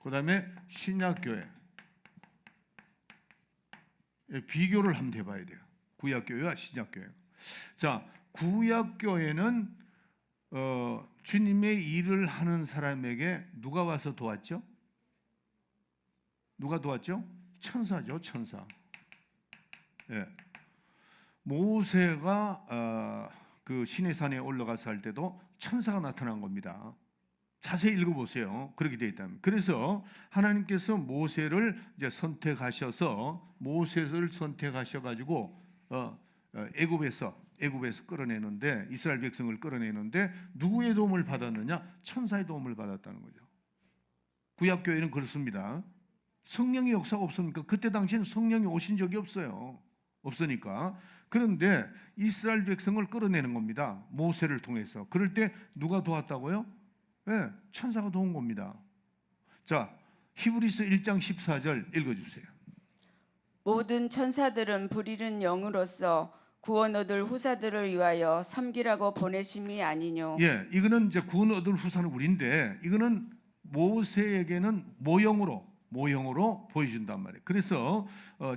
B: 그 다음에 신약교회. 비교를 한번 해봐야 돼요. 구약교회와 신약교회. 자, 구약교회는 주님의 일을 하는 사람에게 누가 와서 도왔죠? 누가 도왔죠? 천사죠, 천사. 예. 모세가 그 시내산에 올라가서 할 때도 천사가 나타난 겁니다. 자세히 읽어보세요. 그렇게 되어 있다면. 그래서 하나님께서 모세를 이제 모세를 선택하셔가지고 애굽에서 끌어내는데, 이스라엘 백성을 끌어내는데 누구의 도움을 받았느냐? 천사의 도움을 받았다는 거죠. 구약교회는 그렇습니다. 성령의 역사가 없으니까, 그때 당시에는 성령이 오신 적이 없으니까. 그런데 이스라엘 백성을 끌어내는 겁니다. 모세를 통해서. 그럴 때 누가 도왔다고요? 네, 천사가 도운 겁니다. 자, 히브리서 1장 14절 읽어주세요.
A: 모든 천사들은 불이른 영으로서 구원 얻을 후사들을 위하여 섬기라고 보내심이 아니뇨.
B: 예, 이거는 이제 구원 얻을 후사는 우리인데, 이거는 모세에게는 모형으로 보여준단 말이에요. 그래서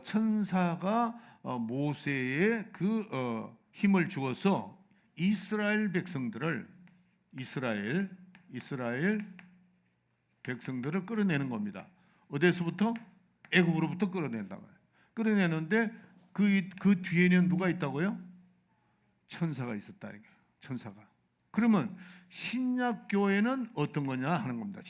B: 천사가 모세의 그 힘을 주어서 이스라엘 백성들을 끌어내는 겁니다. 어디서부터? 애굽으로부터 끌어낸다 말이에요. 끌어내는데 그 뒤에는 누가 있다고요? 천사가 있었다는 거예요. 천사가. 그러면 신약교회는 어떤 거냐 하는 겁니다.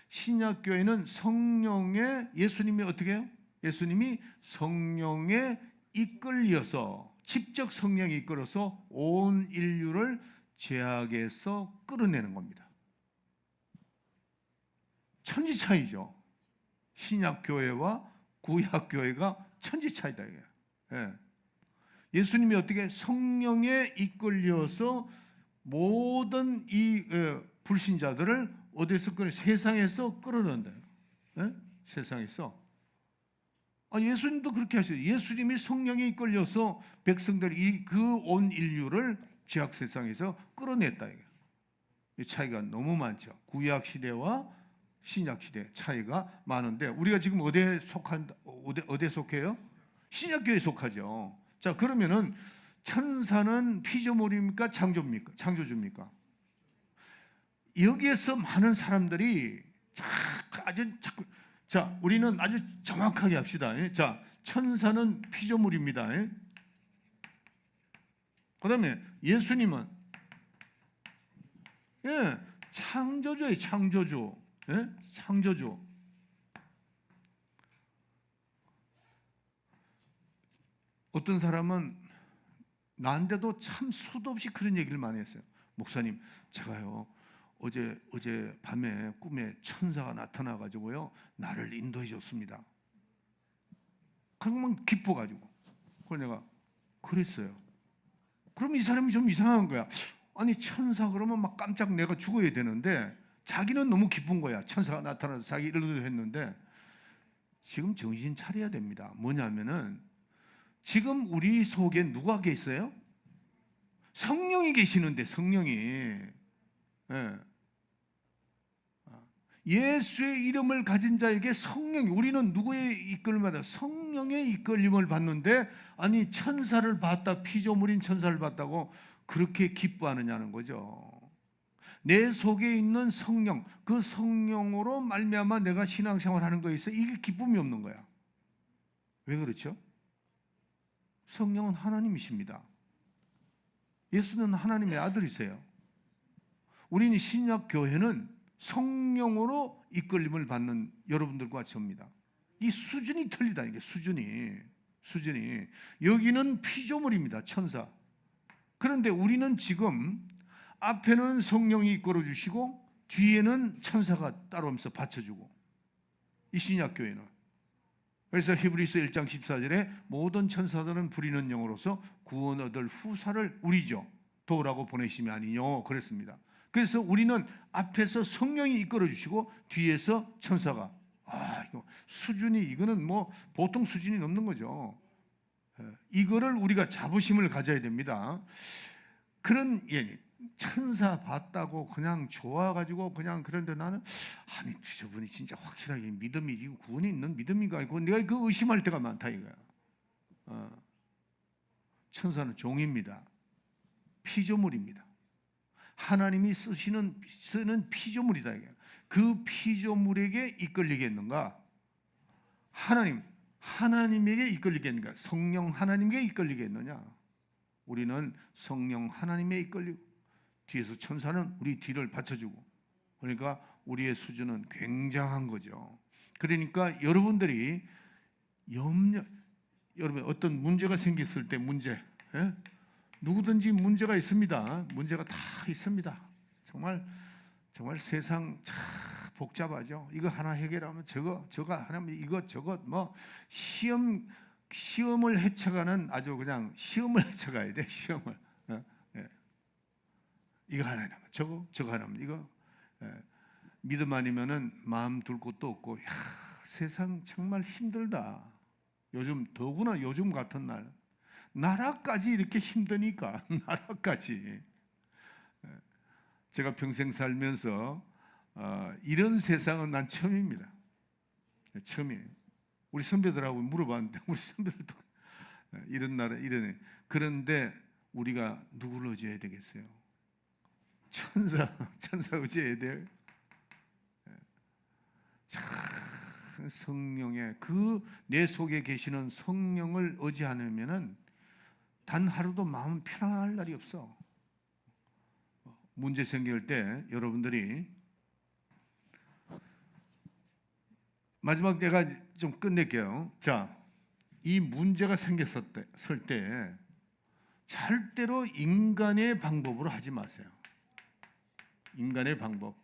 B: 신약교회는 성령의, 예수님이 어떻게 해요? 예수님이 성령에 이끌려서, 직접 성령이 이끌어서 온 인류를 죄악에서 끌어내는 겁니다. 천지차이죠. 신약교회와 구약교회가 천지차이다. 예. 예수님이 어떻게 성령에 이끌려서 모든 이 불신자들을 어디서 세상에서 끌어낸다. 예? 세상에서. 예수님도 그렇게 하셔요. 예수님이 성령에 이끌려서 백성들이 그 온 인류를 죄악 세상에서 끌어냈다. 이 차이가 너무 많죠. 구약 시대와 신약 시대 차이가 많은데, 우리가 지금 어디에 속해요? 신약교회에 속하죠. 자, 그러면은 천사는 피조물입니까? 창조주입니까? 여기에서 많은 사람들이 우리는 아주 정확하게 합시다. 자, 천사는 피조물입니다. 그 다음에 예수님은 창조주예요. 창조주. 어떤 사람은 나한테도 참 수도 없이 그런 얘기를 많이 했어요. 목사님, 제가요 어제 밤에 꿈에 천사가 나타나가지고요 나를 인도해 줬습니다. 그러면 기뻐가지고. 그래서 내가 그랬어요. 그럼 이 사람이 좀 이상한 거야. 아니, 천사 그러면 막 깜짝 내가 죽어야 되는데 자기는 너무 기쁜 거야. 천사가 나타나서 자기 일을 했는데, 지금 정신 차려야 됩니다. 뭐냐면은 지금 우리 속에 누가 계세요? 성령이 계시는데, 성령이. 예수의 이름을 가진 자에게 우리는 누구의 이끌림을 받아? 성령의 이끌림을 받는데, 아니 천사를 봤다, 피조물인 천사를 봤다고 그렇게 기뻐하느냐는 거죠. 내 속에 있는 성령, 그 성령으로 말미암아 내가 신앙생활하는 거에 있어 이게 기쁨이 없는 거야. 왜 그렇죠? 성령은 하나님이십니다. 예수는 하나님의 아들이세요. 우리는 신약교회는 성령으로 이끌림을 받는 여러분들과 같이 옵니다. 이 수준이 틀리다. 이게 수준이 여기는 피조물입니다. 천사. 그런데 우리는 지금 앞에는 성령이 이끌어 주시고 뒤에는 천사가 따라오면서 받쳐주고, 이 신약교회는. 그래서 히브리서 1장 14절에 모든 천사들은 부리는 영으로서 구원 얻을 후사를 도우라고 보내심이 아니뇨 그랬습니다. 그래서 우리는 앞에서 성령이 이끌어 주시고 뒤에서 천사가. 이거는 뭐 보통 수준이 넘는 거죠. 이거를 우리가 자부심을 가져야 됩니다. 천사 봤다고 그냥 좋아가지고 그냥 그런데 나는 아니 저분이 진짜 확실하게 믿음이 구원이 있는 믿음인가 이거 내가 그 의심할 때가 많다 이거야. 천사는 종입니다. 피조물입니다. 하나님이 쓰는 피조물이다 이게. 그 피조물에게 이끌리겠는가? 하나님에게 이끌리겠는가? 성령 하나님에게 이끌리겠느냐? 우리는 성령 하나님에 이끌리고 뒤에서 천사는 우리 뒤를 받쳐주고, 그러니까 우리의 수준은 굉장한 거죠. 그러니까 여러분들이 여러분 어떤 문제가 생겼을 때 누구든지 문제가 있습니다. 문제가 다 있습니다. 정말 세상 참 복잡하죠. 이거 하나 해결하면 저거 하나면 이거 저거 뭐 시험을 헤쳐가는 아주 그냥 시험을 헤쳐가야 돼. 시험을. 이거 하나 하면 저거 하나 하면 이거. 믿음 아니면은 마음 둘 곳도 없고. 세상 정말 힘들다. 요즘 더구나 요즘 같은 날 나라까지 이렇게 힘드니까 나라까지. 제가 평생 살면서 이런 세상은 난 처음입니다. 처음이에요. 우리 선배들하고 물어봤는데 우리 선배들도 이런 나라 이러네. 그런데 우리가 누구를 의지해야 되겠어요? 천사 의지해야 돼요. 성령의 그 내 속에 계시는 성령을 의지하면은 단 하루도 마음 편안할 날이 없어. 문제 생길 때 여러분들이 마지막 내가 좀 끝낼게요. 자, 이 문제가 생겼을 때 절대로 인간의 방법으로 하지 마세요. 인간의 방법으로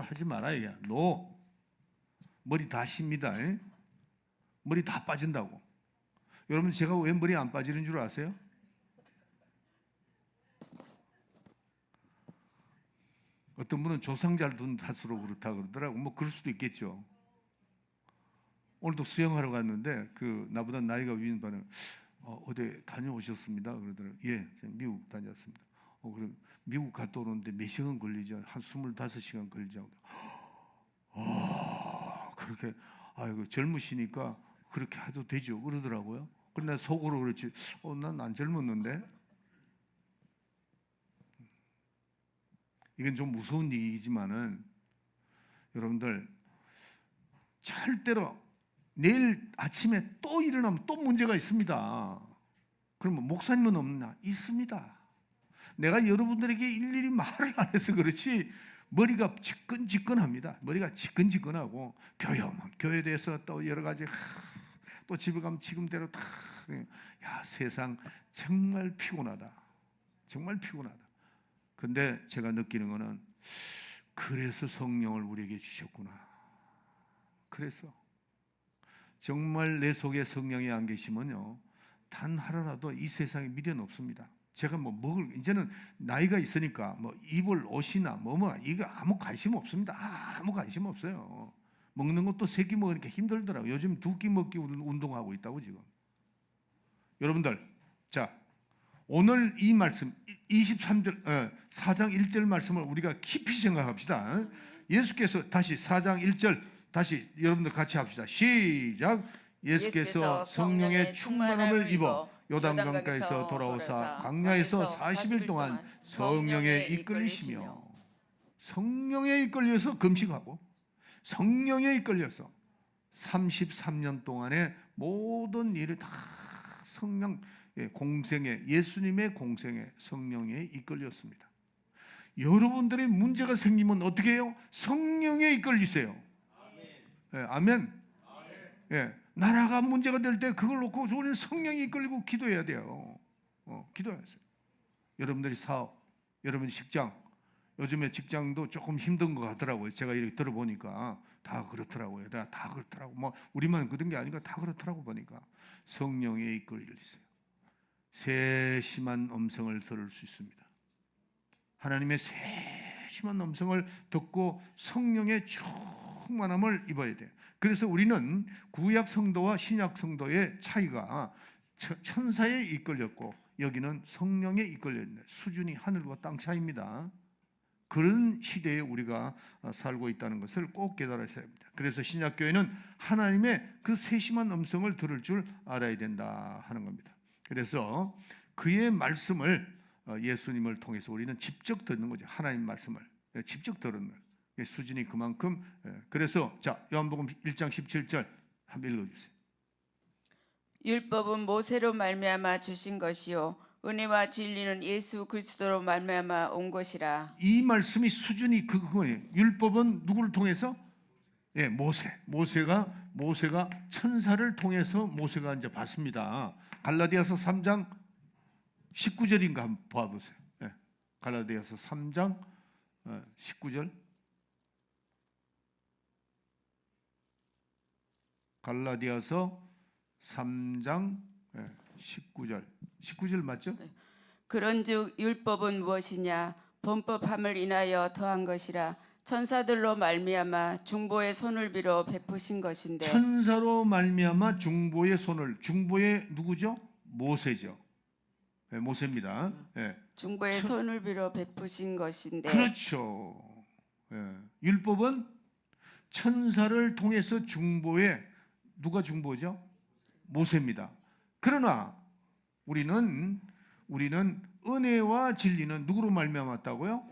B: 하지 말아야 해. 머리 다 쉽니다. 머리 다 빠진다고. 여러분 제가 왜 머리 안 빠지는 줄 아세요? 어떤 분은 조상잘 둔 탓으로 그렇다 그러더라고. 뭐 그럴 수도 있겠죠. 오늘도 수영하러 갔는데 그 나보다 나이가 위인 분은 어디 다녀오셨습니다 그러더라고요. 예, 미국 다녔습니다. 그럼 미국 갔다 오는데 몇 시간 걸리죠? 한 25시간 걸리죠. 그렇게 아이고 젊으시니까 그렇게 해도 되죠 그러더라고요. 그런데 속으로 그렇지. 난 안 젊었는데. 이건 좀 무서운 얘기지만은 여러분들 절대로 내일 아침에 또 일어나면 또 문제가 있습니다. 그러면 목사님은 없나? 있습니다. 내가 여러분들에게 일일이 말을 안 해서 그렇지 머리가 지끈지끈합니다. 머리가 지끈지끈하고 교회에 대해서 또 여러 가지 또 집에 가면 지금대로 다 세상 정말 피곤하다. 정말 피곤하다. 근데 제가 느끼는 거는 그래서 성령을 우리에게 주셨구나. 그래서 정말 내 속에 성령이 안 계시면요 단 하루라도 이 세상에 미련 없습니다. 제가 이제는 나이가 있으니까 입을 옷이나 이거 아무 관심 없습니다. 아무 관심 없어요. 먹는 것도 세 끼 먹으니까 힘들더라고요. 요즘 2끼 먹기 운동하고 있다고 지금. 여러분들, 자 오늘 이 말씀 23절 4장 1절 말씀을 우리가 깊이 생각합시다. 예수께서 다시 4장 1절 다시 여러분들 같이 합시다. 시작. 예수께서 성령의 충만함을 입어 요단강가에서 돌아오사 광야에서 40일 동안 성령에 이끌리시며, 성령에 이끌려서 금식하고 성령에 이끌려서 33년 동안의 모든 일을 다 성령 공생에, 예수님의 공생에 성령에 이끌렸습니다. 여러분들의 문제가 생기면 어떻게 해요? 성령에 이끌리세요. 아멘. 예, 나라가 문제가 될 때 그걸 놓고 우리는 성령이 이끌리고 기도해야 돼요. 기도해야 돼요. 여러분들이 사업, 여러분 직장, 요즘에 직장도 조금 힘든 것 같더라고요. 제가 이렇게 들어보니까 다 그렇더라고요. 다 그렇더라고. 우리만 그런 게 아니라 다 그렇더라고 보니까. 성령에 이끌리세요. 세심한 음성을 들을 수 있습니다. 하나님의 세심한 음성을 듣고 성령의 충만함을 입어야 돼요. 그래서 우리는 구약 성도와 신약 성도의 차이가 천사에 이끌렸고 여기는 성령에 이끌려 있는 수준이 하늘과 땅 차이입니다. 그런 시대에 우리가 살고 있다는 것을 꼭 깨달으셔야 합니다. 그래서 신약교회는 하나님의 그 세심한 음성을 들을 줄 알아야 된다 하는 겁니다. 그래서 그의 말씀을 예수님을 통해서 우리는 직접 듣는 거죠. 하나님 말씀을 직접 들은 수준이 그만큼. 그래서 자, 요한복음 1장 17절 한번 읽어주세요.
A: 율법은 모세로 말미암아 주신 것이요 은혜와 진리는 예수 그리스도로 말미암아 온 것이라.
B: 이 말씀이 수준이 그거예요. 율법은 누구를 통해서? 예, 모세가 천사를 통해서 모세가 이제 봤습니다. 갈라디아서 3장 19절인가 한번 봐보세요. 예, 갈라디아서 3장 19절. 갈라디아서 3장 19절 맞죠?
A: 그런즉 율법은 무엇이냐? 범법함을 인하여 더한 것이라. 천사들로 말미암아 중보의 손을 빌어 베푸신 것인데.
B: 천사로 말미암아 중보의 손을. 중보의 누구죠? 모세죠. 네, 모세입니다. 네.
A: 중보의 손을 빌어 베푸신 것인데.
B: 그렇죠. 네. 율법은 천사를 통해서 중보에 누가 중보죠? 모세입니다. 그러나 우리는 은혜와 진리는 누구로 말미암았다고요?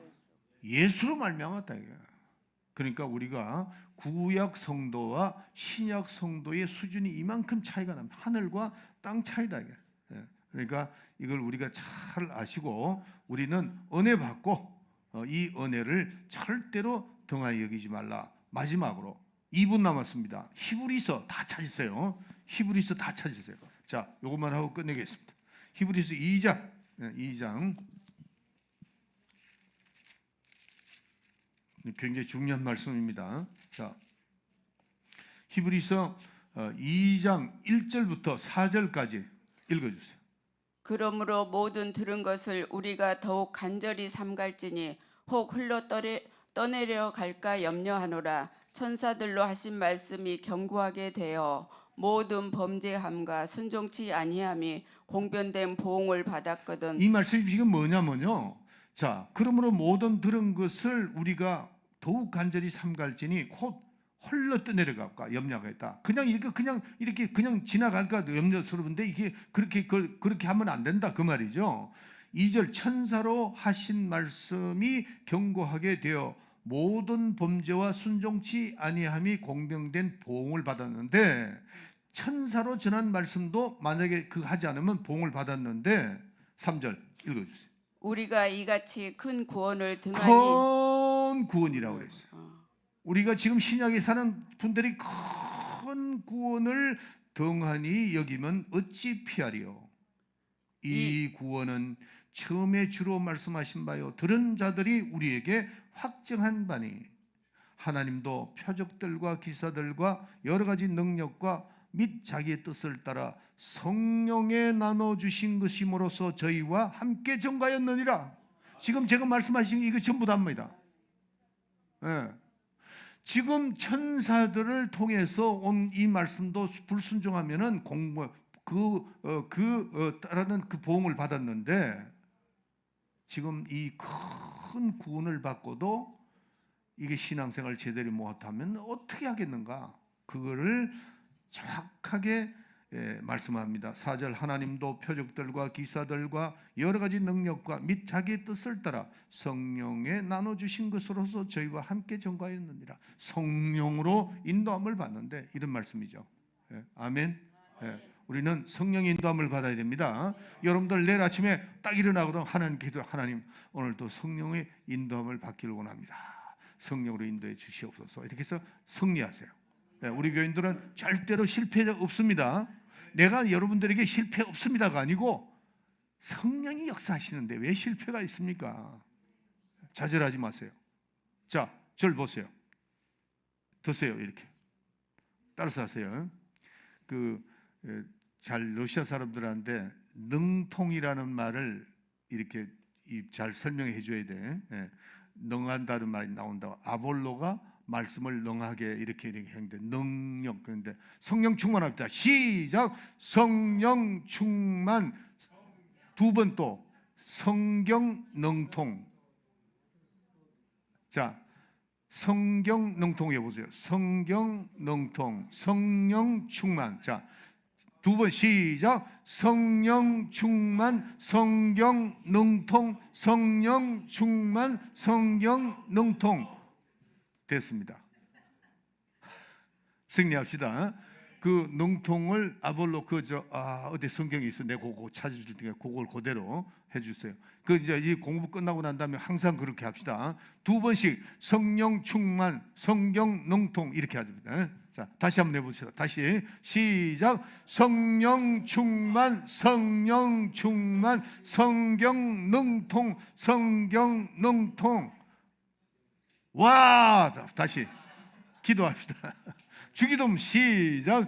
B: 예수로 말미암았다 이거야. 그러니까 우리가 구약 성도와 신약 성도의 수준이 이만큼 차이가 납니다. 하늘과 땅 차이다 이게. 그러니까 이걸 우리가 잘 아시고 우리는 은혜 받고 이 은혜를 절대로 등하히 여기지 말라. 마지막으로 2분 남았습니다. 히브리서 다 찾으세요. 히브리서 다 찾으세요. 자, 이것만 하고 끝내겠습니다. 히브리서 2장 굉장히 중요한 말씀입니다. 자, 히브리서 2장 1절부터 4절까지 읽어주세요.
A: 그러므로 모든 들은 것을 우리가 더욱 간절히 삼갈지니 혹 흘러 떠내려 갈까 염려하노라. 천사들로 하신 말씀이 견고하게 되어 모든 범죄함과 순종치 아니함이 공변된 보응을 받았거든.
B: 이 말씀이 지금 뭐냐면요. 자, 그러므로 모든 들은 것을 우리가 더욱 간절히 삼갈지니 곧 홀로 떠내려갈까 염려하겠다. 그냥 이렇게 지나갈까 염려스러운데 이게 그렇게 하면 안 된다 그 말이죠. 2절 천사로 하신 말씀이 견고하게 되어 모든 범죄와 순종치 아니함이 공병된 보응을 받았는데, 천사로 전한 말씀도 만약에 그 하지 않으면 보응을 받았는데 3절 읽어주세요.
A: 우리가 이같이 큰 구원을 등하니.
B: 큰 구원이라고 그랬어요. 우리가 지금 신약에 사는 분들이 큰 구원을 등하니 여기면 어찌 피하리요? 이 구원은 처음에 주로 말씀하신 바요 들은 자들이 우리에게 확증한 바니 하나님도 표적들과 기사들과 여러 가지 능력과 및 자기의 뜻을 따라 성령에 나눠주신 것임으로써 저희와 함께 전가였느니라. 지금 제가 말씀하신 이거 전부 다입니다. 네. 지금 천사들을 통해서 온 이 말씀도 불순종하면은 따르는 그 보응을 받았는데, 지금 이 큰 구원을 받고도 이게 신앙생활을 제대로 못하면 어떻게 하겠는가? 그거를 정확하게 말씀합니다. 4절 하나님도 표적들과 기사들과 여러 가지 능력과 및 자기의 뜻을 따라 성령에 나눠주신 것으로서 저희와 함께 전가했느니라. 성령으로 인도함을 받는데 이런 말씀이죠. 아멘. 우리는 성령의 인도함을 받아야 됩니다. 여러분들 내일 아침에 딱 일어나거든 하나님께 기도, 하나님 오늘도 성령의 인도함을 받기를 원합니다. 성령으로 인도해 주시옵소서. 이렇게 해서 승리하세요. 우리 교인들은 절대로 실패가 없습니다. 내가 여러분들에게 실패 없습니다가 아니고 성령이 역사하시는데 왜 실패가 있습니까? 좌절하지 마세요. 자, 저를 보세요. 드세요. 이렇게 따라서 하세요. 잘 러시아 사람들한테 능통이라는 말을 이렇게 잘 설명해 줘야 돼. 능한다는 말이 나온다고. 아볼로가 말씀을 능하게 이렇게 했는데 능력. 그런데 성령 충만합니다. 시작. 성령 충만. 두 번 또 성경 능통. 자, 성경 능통 해보세요. 성경 능통, 성령 충만. 자, 두 번 시작. 성령 충만, 성경 능통, 성령 충만, 성경 능통. 됐습니다. 승리합시다. 그 능통을 아볼로 어디 성경에 있어, 내가 그거 찾아줄 테니까 그걸 그대로 해주세요. 그 이제 이 공부 끝나고 난 다음에 항상 그렇게 합시다. 두 번씩 성령 충만, 성경 능통 이렇게 하십니다. 자, 다시 한번 해보시다. 다시 시작. 성령 충만, 성령 충만, 성경 능통, 성경 능통. 와, 다시 기도합시다. 주기도문 시작.